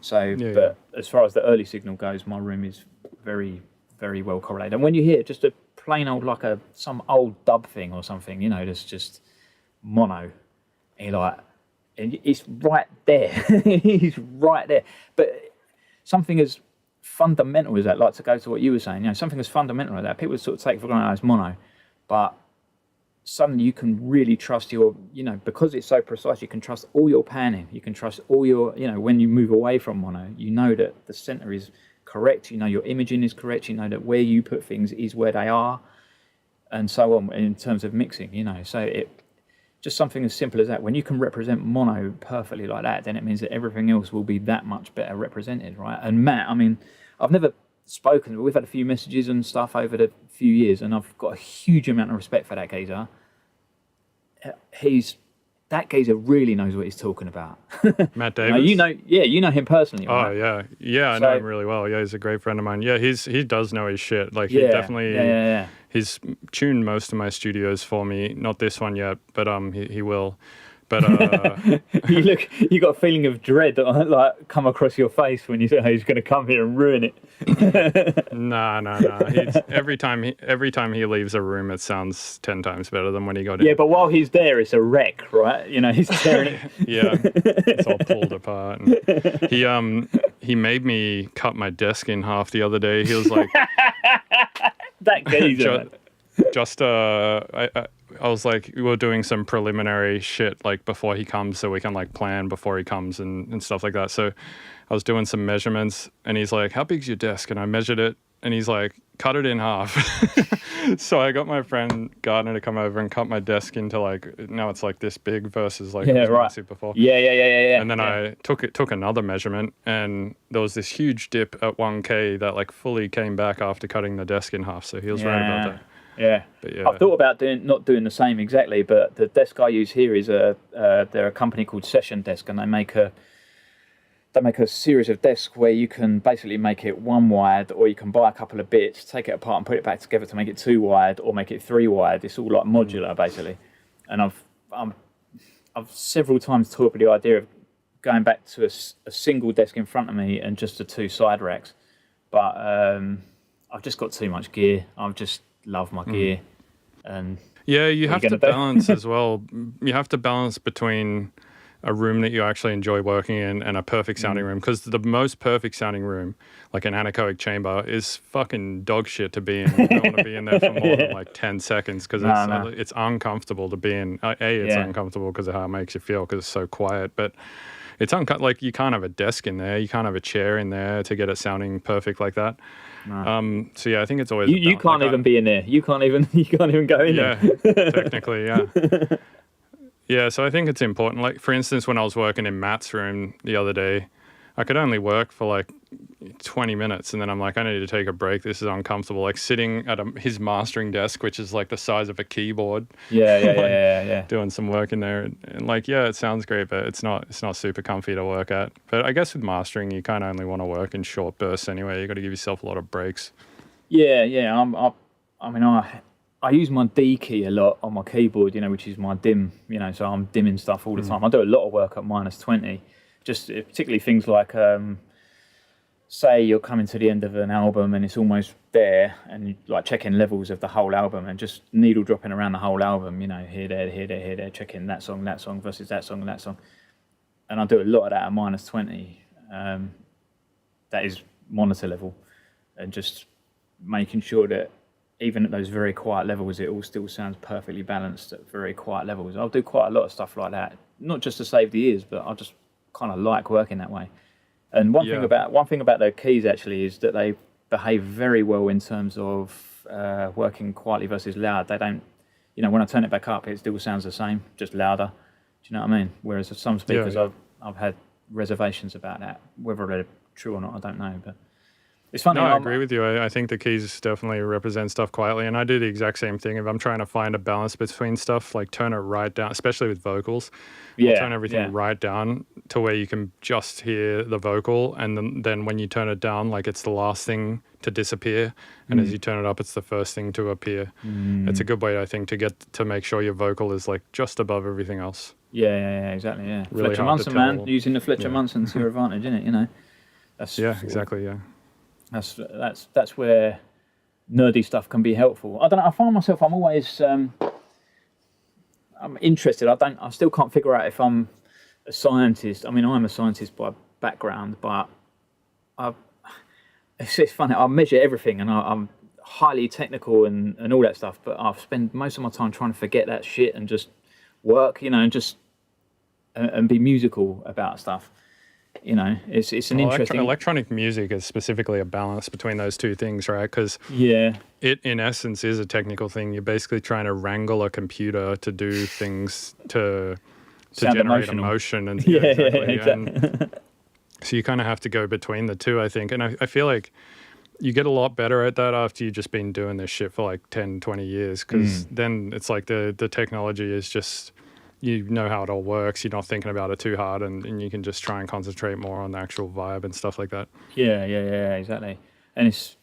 So, but as far as the early signal goes, my room is very, very well correlated. And when you hear just a plain old, like some old dub thing or something, you know, that's just mono, and you're like, and it's right there. He's right there. But something as fundamental as that, like to go to what you were saying, you know, something as fundamental as that, people sort of take for granted as mono, but suddenly you can really trust your, you know, because it's so precise, you can trust all your panning, you can trust all your, you know, when you move away from mono, you know that the center is correct, you know your imaging is correct, you know that where you put things is where they are, and so on in terms of mixing, you know. So it just something as simple as that, when you can represent mono perfectly like that, then it means that everything else will be that much better represented, right? And Matt, I mean, I've never spoken, but we've had a few messages and stuff over the few years, and I've got a huge amount of respect for that geezer. That geezer really knows what he's talking about. Matt Davis? You know him personally, right? Oh, yeah, I know him really well. Yeah, he's a great friend of mine. Yeah, he does know his shit. Like, he definitely... He's tuned most of my studios for me. Not this one yet, but he will. But you got a feeling of dread like come across your face when you say, "Hey, he's going to come here and ruin it." No. Every time he leaves a room, it sounds 10 times better than when he got in. Yeah, but while he's there, it's a wreck, right? You know, he's tearing it. Yeah, it's all pulled apart. And he made me cut my desk in half the other day. He was like, "That geezer." I was like, we were doing some preliminary shit like before he comes, so we can like plan before he comes and stuff like that. So I was doing some measurements, and he's like, "How big's your desk?" And I measured it, and he's like, "Cut it in half." So I got my friend Gardner to come over and cut my desk into like, now it's like this big versus like it was massive before. Yeah. And then I took another measurement, and there was this huge dip at 1K that like fully came back after cutting the desk in half. So he was right about that. Yeah. But yeah, I've thought about not doing the same exactly, but the desk I use here is they're a company called Session Desk, and they make a series of desks where you can basically make it one wide, or you can buy a couple of bits, take it apart and put it back together to make it 2 wide, or make it 3 wide. It's all like modular basically. And I've several times talked with the idea of going back to a single desk in front of me and just the 2 side racks, but I've just got too much gear. I just love my gear, and you have to balance as well. You have to balance between a room that you actually enjoy working in and a perfect sounding room, because the most perfect sounding room, like an anechoic chamber, is fucking dog shit to be in. You don't want to be in there for more than like 10 seconds because it's uncomfortable to be in. It's uncomfortable because of how it makes you feel, because it's so quiet, but it's like you can't have a desk in there, you can't have a chair in there to get it sounding perfect like that. No. So yeah, I think it's always you can't even be in there. You can't even go in there. Technically, yeah. Yeah, so I think it's important. Like, for instance, when I was working in Matt's room the other day, I could only work for like 20 minutes, and then I'm like, I need to take a break. This is uncomfortable. Like sitting at his mastering desk, which is like the size of a keyboard. Yeah. Doing some work in there, and like, yeah, it sounds great, but it's not super comfy to work at. But I guess with mastering, you kind of only want to work in short bursts anyway. You got to give yourself a lot of breaks. Yeah. I use my D key a lot on my keyboard, you know, which is my dim, you know, so I'm dimming stuff all the time. I do a lot of work at -20, just particularly things like, say you're coming to the end of an album and it's almost there, and you like checking levels of the whole album and just needle dropping around the whole album, you know, here, there, checking that song versus that song and that song. And I do a lot of that at -20. That is monitor level, and just making sure that even at those very quiet levels, it all still sounds perfectly balanced at very quiet levels. I'll do quite a lot of stuff like that, not just to save the ears, but I just kind of like working that way. And one thing about the keys actually is that they behave very well in terms of working quietly versus loud. They don't, you know, when I turn it back up, it still sounds the same, just louder. Do you know what I mean? Whereas with some speakers, I've had reservations about that. Whether they're true or not, I don't know, but. It's funny. No, I agree with you. I think the keys definitely represent stuff quietly, and I do the exact same thing. If I'm trying to find a balance between stuff, like turn it right down, especially with vocals. I'll turn everything right down to where you can just hear the vocal, and then when you turn it down, like it's the last thing to disappear, and as you turn it up, it's the first thing to appear. It's a good way, I think, to get to make sure your vocal is like just above everything else. Yeah, exactly. Yeah, Really Fletcher hard to Munson, man, tell. using the Fletcher Munson to your advantage, isn't it? You know, that's Exactly. Yeah. That's where nerdy stuff can be helpful. I don't know. I find myself, I'm always I'm interested. I still can't figure out if I'm a scientist. I mean, I'm a scientist by background, but it's funny. I measure everything, and I'm highly technical and all that stuff. But I've spent most of my time trying to forget that shit and just work, you know, and just and be musical about stuff. You know, it's an interesting. Electronic music is specifically a balance between those two things, right? Because it in essence is a technical thing. You're basically trying to wrangle a computer to do things to generate emotion, and exactly. And so you kind of have to go between the two, I think. And I feel like you get a lot better at that after you've just been doing this shit for like 10, 20 years, because then it's like the technology is just, you know how it all works. You're not thinking about it too hard, and you can just try and concentrate more on the actual vibe and stuff like that. Yeah, exactly. And it's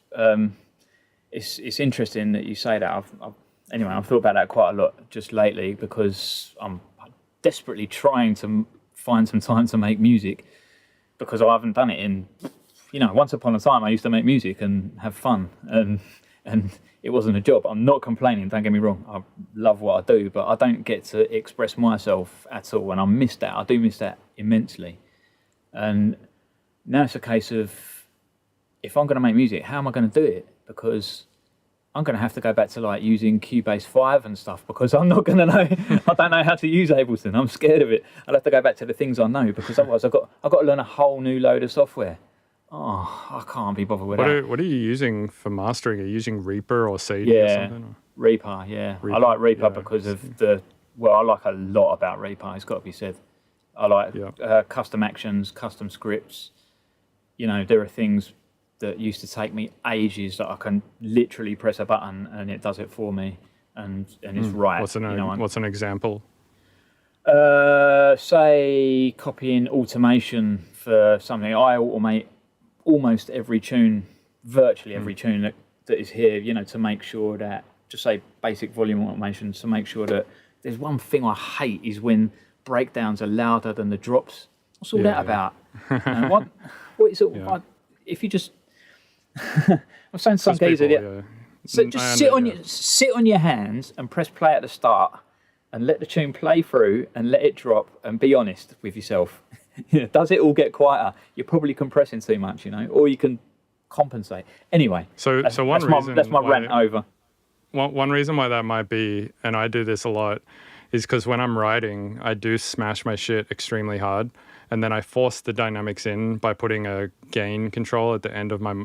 interesting that you say that. I've thought about that quite a lot just lately, because I'm desperately trying to find some time to make music, because I haven't done it in, you know, once upon a time I used to make music and have fun, and it wasn't a job. I'm not complaining, don't get me wrong. I love what I do, but I don't get to express myself at all, and I miss that. I do miss that immensely. And now it's a case of, if I'm going to make music, how am I going to do it? Because I'm going to have to go back to like using Cubase 5 and stuff, because I'm not going to know. I don't know how to use Ableton. I'm scared of it. I'll have to go back to the things I know, because otherwise I've got to learn a whole new load of software. Oh, I can't be bothered with that. What are you using for mastering? Are you using Reaper or CD or something? Or? Reaper, yeah. Reaper, I like Reaper because of I like a lot about Reaper, it's got to be said. I like custom actions, custom scripts. You know, there are things that used to take me ages that I can literally press a button and it does it for me, and it's right. What's an example? Say copying automation for something. I automate almost every tune, virtually every tune that is here, you know, to make sure that, just say basic volume automation, to make sure that there's one thing I hate is when breakdowns are louder than the drops. What's all that about? You know, what is it? If you just, I'm saying some geezer, so just sit on your hands and press play at the start and let the tune play through and let it drop, and be honest with yourself. Does it all get quieter? You're probably compressing too much, you know, or you can compensate. Anyway, that's my rant over. One reason why that might be, and I do this a lot, is because when I'm writing, I do smash my shit extremely hard, and then I force the dynamics in by putting a gain control at the end of my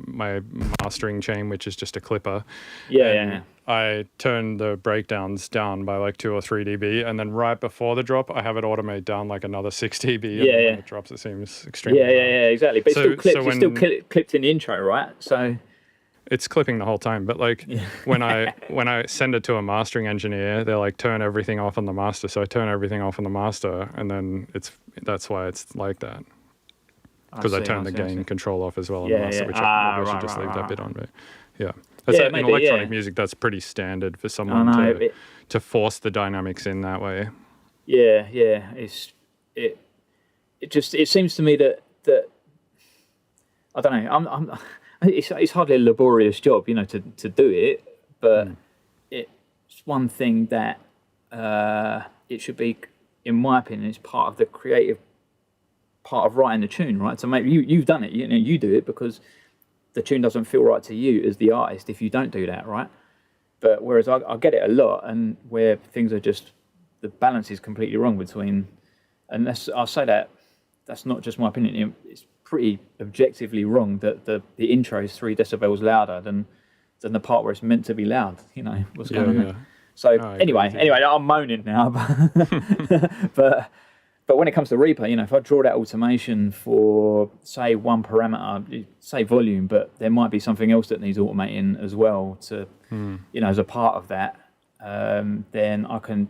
mastering chain, which is just a clipper. I turn the breakdowns down by like 2 or 3 dB, and then right before the drop, I have it automate down like another 6 dB. And when it drops, it seems extremely loud. Exactly. But it's still clipped in the intro, right? So it's clipping the whole time. But like when I send it to a mastering engineer, they're like, turn everything off on the master. So I turn everything off on the master, and then that's why it's like that. Because I turn the gain control off as well on the master, which I should just leave that bit on. But in electronic music, that's pretty standard for someone to force the dynamics in that way. It seems to me that I don't know. It's hardly a laborious job, you know, to do it, but it's one thing that it should be, in my opinion, it's part of the creative part of writing the tune, right? So maybe you've done it, you know, you do it because the tune doesn't feel right to you as the artist if you don't do that, right? But whereas I get it a lot, and where things are just, the balance is completely wrong between, and I'll say that's not just my opinion, it's pretty objectively wrong that the intro is 3 decibels louder than the part where it's meant to be loud, you know, what's going on there. So anyway, I'm moaning now, but when it comes to Reaper, you know, if I draw that automation for, say, one parameter, say volume, but there might be something else that needs automating as well to, you know, as a part of that, then I can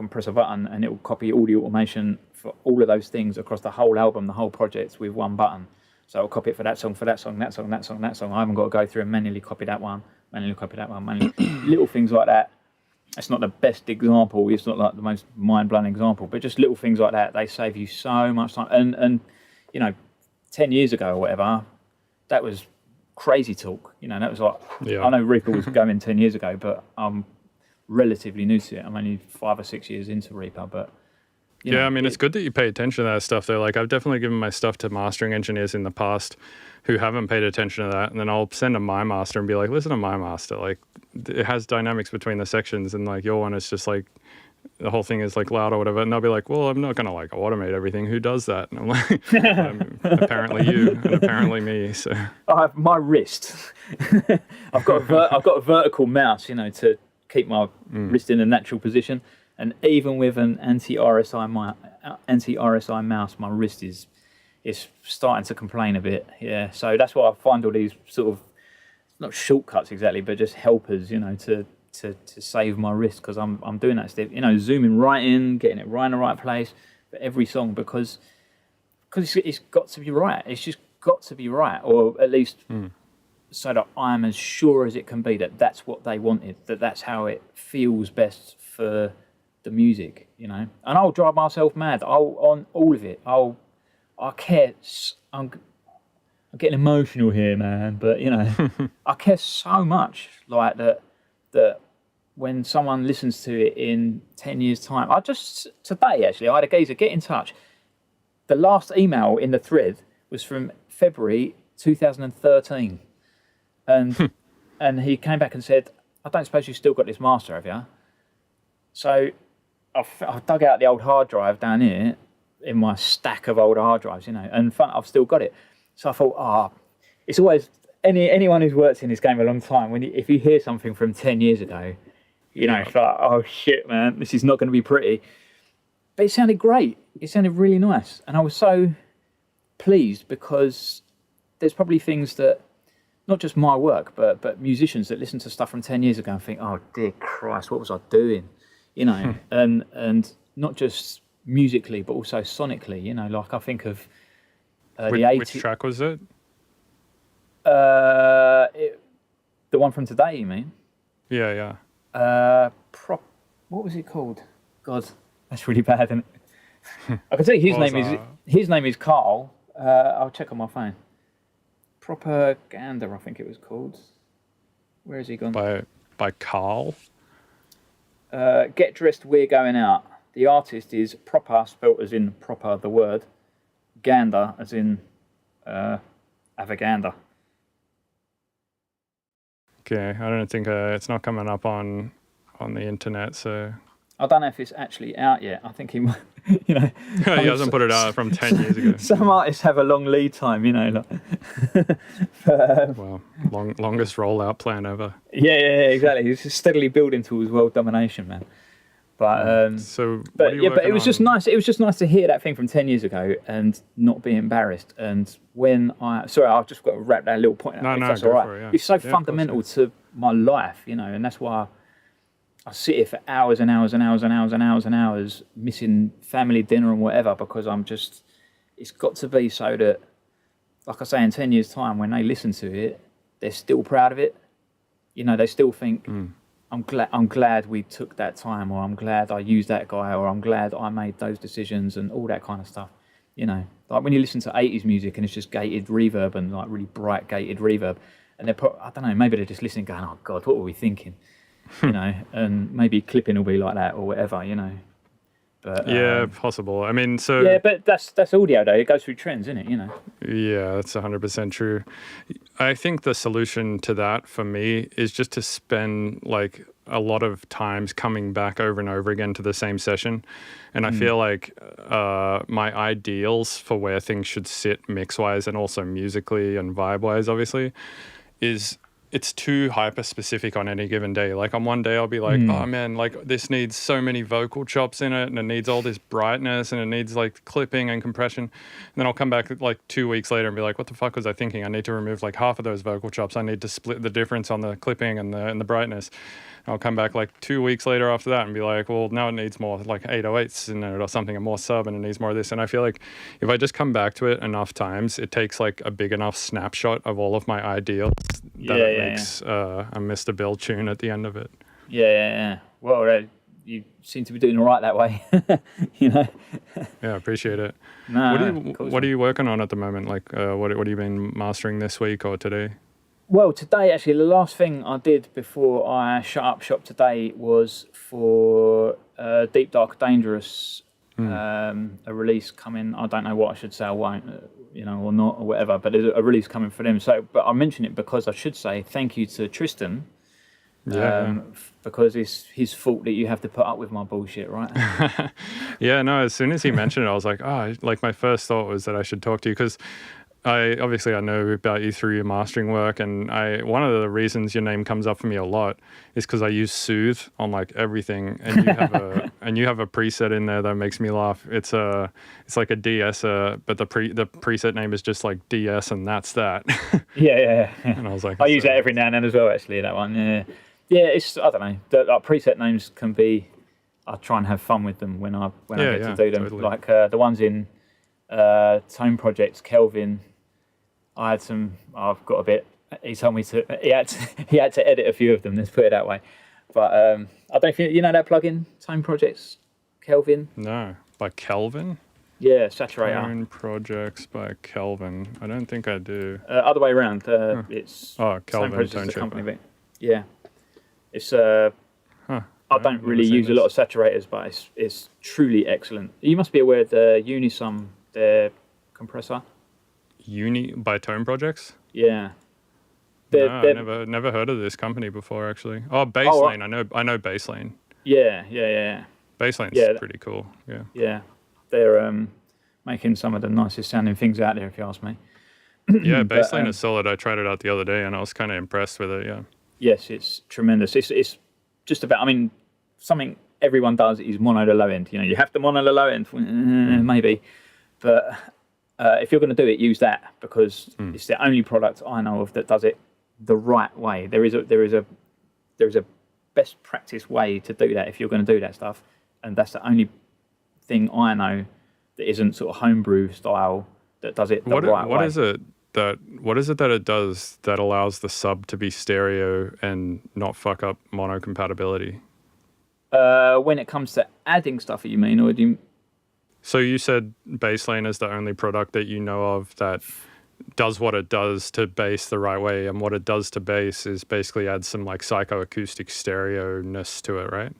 press a button and it will copy all the automation for all of those things across the whole album, the whole project with one button. So I'll copy it for that song, that song. I haven't got to go through and manually copy that one, little things like that. It's not the best example. It's not like the most mind-blowing example, but just little things like that. They save you so much time. And 10 years ago or whatever, that was crazy talk. That was like, I know Reaper was going 10 years ago, but I'm relatively new to it. I'm only 5 or 6 years into Reaper, but it's good that you pay attention to that stuff though. Like I've definitely given my stuff to mastering engineers in the past who haven't paid attention to that, and then I'll send them my master and be like, listen to my master, like it has dynamics between the sections, and like your one is just like the whole thing is like loud or whatever, and they'll be like, well, I'm not gonna like automate everything, who does that? And I'm like, apparently you and apparently me. So I have my wrist. I've got a vertical mouse, to keep my wrist in a natural position. And even with an anti-RSI mouse, my wrist is starting to complain a bit. Yeah, so that's why I find all these sort of, not shortcuts exactly, but just helpers, to save my wrist, because I'm doing that stuff. Zooming right in, getting it right in the right place for every song, because it's got to be right. It's just got to be right, or at least so that I'm as sure as it can be that that's what they wanted, that's how it feels best for the music, and I'll drive myself mad. On all of it. I care. I'm getting emotional here, man. But I care so much, like that when someone listens to it in 10 years' time. Today actually, I had a geezer get in touch. The last email in the thread was from February 2013, and he came back and said, "I don't suppose you still got this master, have you?" So I've dug out the old hard drive down here in my stack of old hard drives, and I've still got it. So I thought, it's always anyone who's worked in this game a long time. If you hear something from 10 years ago, it's like, oh shit, man, this is not going to be pretty. But it sounded great. It sounded really nice, and I was so pleased, because there's probably things that, not just my work, but musicians that listen to stuff from 10 years ago and think, oh dear Christ, what was I doing? And not just musically, but also sonically, like I think of the 80s. Which track was it? The one from today, you mean? Yeah. What was it called? God, that's really bad, isn't it? I can tell you his name is Carl. I'll check on my phone. Propaganda, I think it was called. Where has he gone? By Carl? Get Dressed, We're Going Out. The artist is Proper, spelt as in proper, the word. Gander, as in avaganda. Okay, I don't think it's not coming up on the internet, so... I don't know if it's actually out yet. I think he might, he hasn't put it out from 10 years ago. Some artists have a long lead time, But, well, longest rollout plan ever. Yeah, exactly. It's just steadily building towards world domination, man. But but it was just nice. It was just nice to hear that thing from 10 years ago and not be embarrassed. And I've just got to wrap that little point up. No, that's go all right. for it, yeah. It's so fundamental to my life, and that's why I sit here for hours and hours and hours and hours and hours and hours, missing family dinner and whatever, because it's got to be so that, like I say, in 10 years' time, when they listen to it, they're still proud of it. They still think, I'm glad we took that time, or I'm glad I used that guy, or I'm glad I made those decisions, and all that kind of stuff. Like when you listen to 80s music and it's just gated reverb and like really bright gated reverb, and I don't know, maybe they're just listening going, oh God, what were we thinking? And maybe clipping will be like that or whatever, But yeah, possible. I mean, so yeah, but that's audio though. It goes through trends, isn't it? Yeah, that's 100% true. I think the solution to that for me is just to spend like a lot of times coming back over and over again to the same session, and I feel like my ideals for where things should sit mix-wise and also musically and vibe-wise, obviously, is it's too hyper specific on any given day. Like on one day I'll be like, oh man, like this needs so many vocal chops in it, and it needs all this brightness, and it needs like clipping and compression. And then I'll come back like 2 weeks later and be like, what the fuck was I thinking? I need to remove like half of those vocal chops. I need to split the difference on the clipping and the brightness. I'll come back like 2 weeks later after that and be like, well, now it needs more like 808s in it or something, and more sub, and it needs more of this. And I feel like if I just come back to it enough times, it takes like a big enough snapshot of all of my ideals that it makes a Mr. Bill tune at the end of it. Yeah. Well, you seem to be doing all right that way. You know. Yeah, appreciate it. No, what are you working on at the moment? Like, what have you been mastering this week or today? Well, today, actually, the last thing I did before I shut up shop today was for Deep Dark Dangerous, a release coming. I don't know what I should say, I won't, or not, or whatever, but there's a release coming for them. So, but I mention it because I should say thank you to Tristan. Because it's his fault that you have to put up with my bullshit, right? Yeah, no, as soon as he mentioned it, I was like, my first thought was that I should talk to you, because I know about you through your mastering work, and one of the reasons your name comes up for me a lot is because I use Soothe on like everything, and you have a preset in there that makes me laugh. It's like a DS, but the preset name is just like DS, and that's that. Yeah. And I was like, I use that every now and then as well. Actually, that one. Yeah. It's, I don't know. The preset names can be. I try and have fun with them when I get to do them. Totally. Like the ones in Tone Projects, Kelvin. I've got a bit. He told me he had to edit a few of them. Let's put it that way. But I don't know if you know that plugin, Tone Projects, Kelvin. No, by Kelvin. Yeah, Saturator. Tone Projects by Kelvin. I don't think I do. Other way around. It's Kelvin Tone company. But yeah, it's I don't really use a lot of saturators, but it's truly excellent. You must be aware of the Unisum, their compressor. By Tone Projects? Yeah. I never heard of this company before, actually. Oh, Basslane. I know Basslane. Yeah. Basslane's pretty cool. Yeah. Yeah. They're making some of the nicest sounding things out there, if you ask me. Yeah, Basslane is solid. I tried it out the other day, and I was kind of impressed with it. Yeah. Yes, it's tremendous. It's just about. I mean, something everyone does is mono the low end. You have to mono the low end, maybe, but. If you're going to do it, use that, because it's the only product I know of that does it the right way. There is a best practice way to do that if you're going to do that stuff, and that's the only thing I know that isn't sort of homebrew style that does it the right way. What is it that it does that allows the sub to be stereo and not fuck up mono compatibility? When it comes to adding stuff, you mean, or do you? So you said Basslane is the only product that you know of that does what it does to bass the right way, and what it does to bass is basically add some like psychoacoustic stereo-ness to it, right?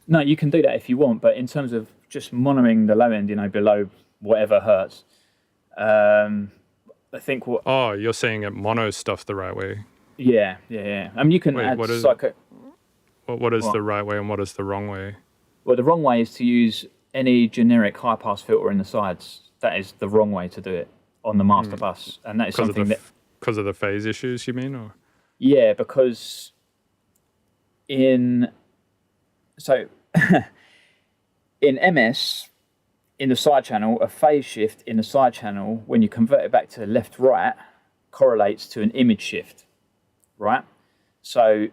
No, you can do that if you want, but in terms of just monoing the low end, below whatever hertz, I think what... Oh, you're saying it monos stuff the right way? Yeah. I mean, you can add psycho... What is the right way and what is the wrong way? Well, the wrong way is to use any generic high-pass filter in the sides. That is the wrong way to do it on the master bus, and that is something because of the phase issues, you mean, or? Yeah, because in MS, in the side channel, a phase shift in the side channel, when you convert it back to left-right, correlates to an image shift, right? So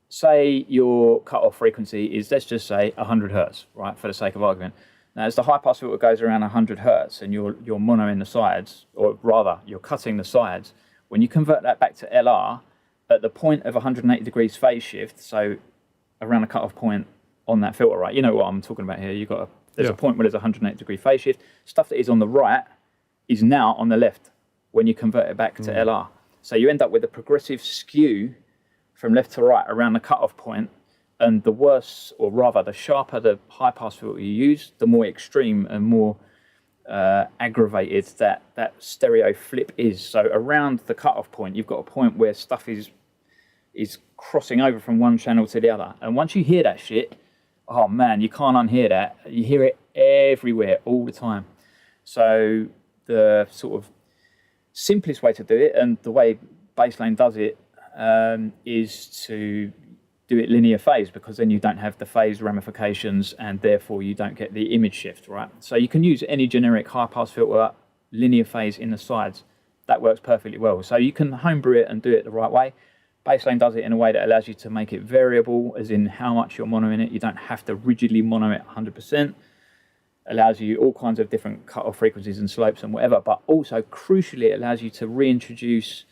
say your cutoff frequency is, let's just say 100 hertz, right, for the sake of argument. Now, as the high pass filter goes around 100 hertz and you're monoing the sides, or rather, you're cutting the sides, when you convert that back to LR, at the point of 180 degrees phase shift, so around the cutoff point on that filter, right? You know what I'm talking about here. There's a point where there's a 180 degree phase shift. Stuff that is on the right is now on the left when you convert it back to LR. So you end up with a progressive skew from left to right around the cutoff point, and the worse, or rather the sharper the high pass filter you use, the more extreme and more aggravated that stereo flip is. So around the cutoff point, you've got a point where stuff is crossing over from one channel to the other, and once you hear that shit, oh man, you can't unhear that. You hear it everywhere all the time. So the sort of simplest way to do it, and the way Basslane does it, is to do it linear phase, because then you don't have the phase ramifications and therefore you don't get the image shift, right? So you can use any generic high pass filter, linear phase in the sides. That works perfectly well. So you can homebrew it and do it the right way. Baselane does it in a way that allows you to make it variable, as in how much you're monoing it. You don't have to rigidly mono it 100%. Allows you all kinds of different cut-off frequencies and slopes and whatever, but also, crucially, it allows you to reintroduce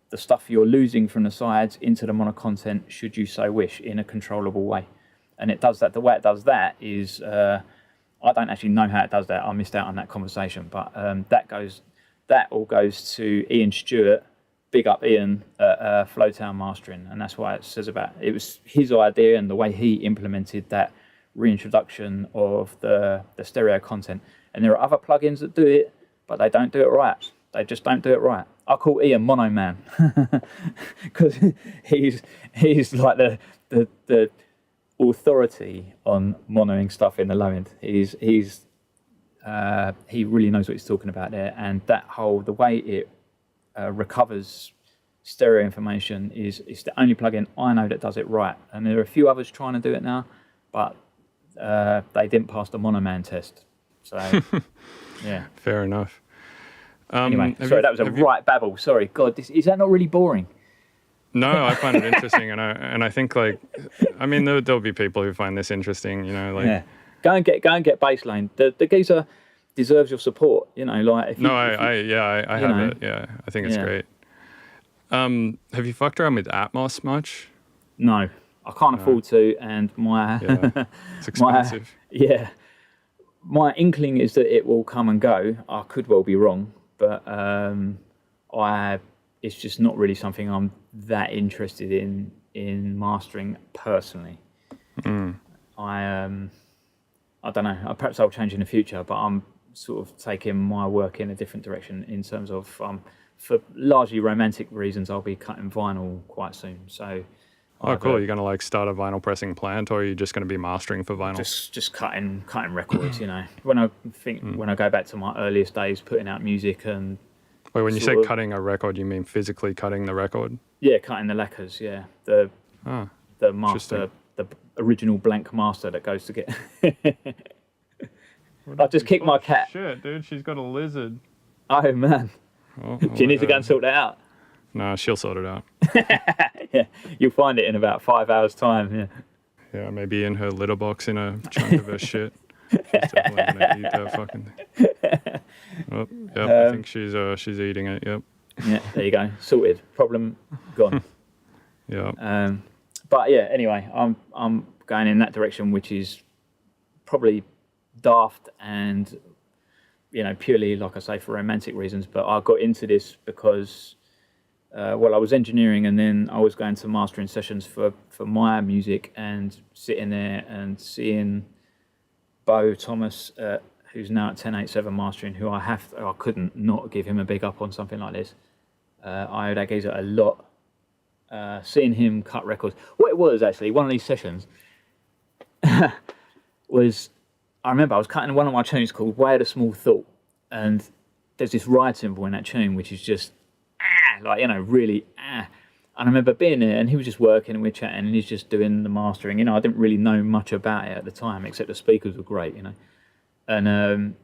the stuff you're losing from the sides into the mono content, should you so wish, in a controllable way. And it does that. The way it does that is, I don't actually know how it does that. I missed out on that conversation, but that all goes to Ian Stewart. Big up Ian at Flowtown Mastering, and that's why it says about it was his idea and the way he implemented that reintroduction of the stereo content. And there are other plugins that do it, but they don't do it right. They just don't do it right. I call Ian Mono Man because he's like the authority on monoing stuff in the low end. He really knows what he's talking about there, and the way it recovers stereo information is the only plugin I know that does it right. And there are a few others trying to do it now, but they didn't pass the Mono Man test. So, yeah. Fair enough. Anyway, sorry, that was a right babble. Sorry, God, is that not really boring? No, I find it interesting, and I think there'll be people who find this interesting. Yeah. Go and get Baselane. The geezer deserves your support. I have it. Yeah, I think it's great. Have you fucked around with Atmos much? No, I can't afford to, and it's expensive. My inkling is that it will come and go. I could well be wrong, but it's just not really something I'm that interested in mastering personally. I don't know. Perhaps I'll change in the future, but I'm sort of taking my work in a different direction in terms of for largely romantic reasons. I'll be cutting vinyl quite soon. So. Oh, cool! You're going to start a vinyl pressing plant, or are you just going to be mastering for vinyl? Just cutting records. When I go back to my earliest days, putting out music and. Wait, when you say cutting a record, you mean physically cutting the record? Yeah, cutting the lacquers. Yeah, the master, the original blank master that goes to get. I just kicked my cat. Shit, dude, she's got a lizard. Oh man, do you need to go and sort that out? No, she'll sort it out. Yeah, you'll find it in about 5 hours' time. Yeah. Yeah, maybe in her litter box in a chunk of her shit. She's definitely gonna eat that fucking thing. Oh, yep, I think she's eating it. Yep. Yeah, there you go. Sorted. Problem gone. Yeah. But yeah, anyway, I'm going in that direction, which is probably daft and purely, like I say, for romantic reasons. But I got into this because. I was engineering, and then I was going to mastering sessions for my music, and sitting there and seeing Bo Thomas, who's now at 1087 Mastering, who I couldn't not give him a big up on something like this. I owe that geezer a lot. Seeing him cut records. What it was actually, one of these sessions was, I remember I was cutting one of my tunes called Way of the Small Thought, and there's this ride cymbal in that tune which is just really. And I remember being there, and he was just working, and we were chatting, and he's just doing the mastering. I didn't really know much about it at the time, except the speakers were great, And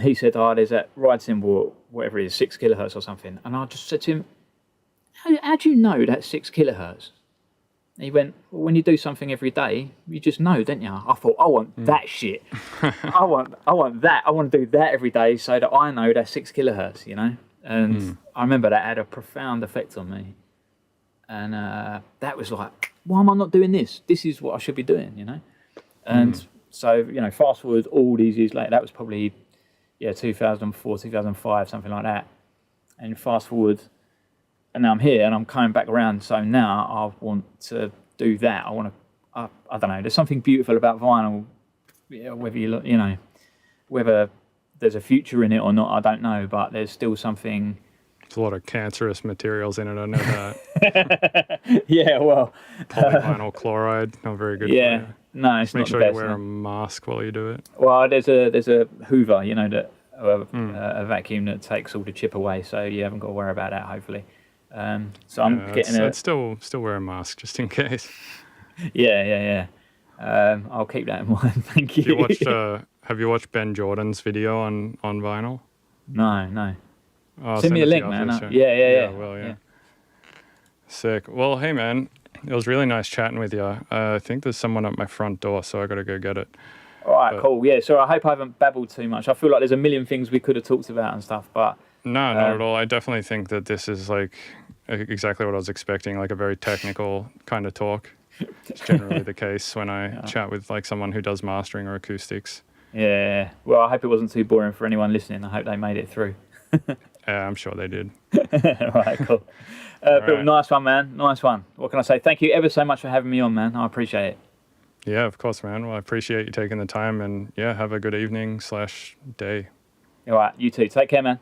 he said, there's that ride cymbal, whatever it is, 6 kilohertz or something. And I just said to him, how do you know that's 6 kilohertz? And he went, well, when you do something every day, you just know, don't you? I thought, I want that shit. I want that. I want to do that every day so that I know that's 6 kilohertz, And I remember that had a profound effect on me. And that was like, why am I not doing this? This is what I should be doing, And so, fast forward all these years later, that was probably, 2004, 2005, something like that. And fast forward, and now I'm here, and I'm coming back around. So now I want to do that. I don't know, there's something beautiful about vinyl, whether whether there's a future in it or not, I don't know, but there's still something. There's a lot of cancerous materials in it, I know that. Yeah, well. Polyvinyl chloride, not very good for you. No, it's Make not sure the you best, wear a mask while you do it. Well, there's a Hoover, a vacuum that takes all the chip away, so you haven't got to worry about that, hopefully. So I'm getting I'd still wear a mask, just in case. Yeah. I'll keep that in mind, thank you. Have you watched Ben Jordan's video on vinyl? No. Oh, send me a link, man. Yeah. Well, yeah. Sick. Well, hey, man, it was really nice chatting with you. I think there's someone at my front door, so I got to go get it. All right, cool. Yeah, so I hope I haven't babbled too much. I feel like there's a million things we could have talked about and stuff, but... No, not at all. I definitely think that this is like exactly what I was expecting, like a very technical kind of talk. It's generally the case when I chat with like someone who does mastering or acoustics. Yeah. Well, I hope it wasn't too boring for anyone listening. I hope they made it through. Yeah, I'm sure they did. All right, cool. Bill, right. Nice one, man. Nice one. What can I say? Thank you ever so much for having me on, man. I appreciate it. Yeah, of course, man. Well, I appreciate you taking the time, and yeah, have a good evening/day. All right, you too. Take care, man.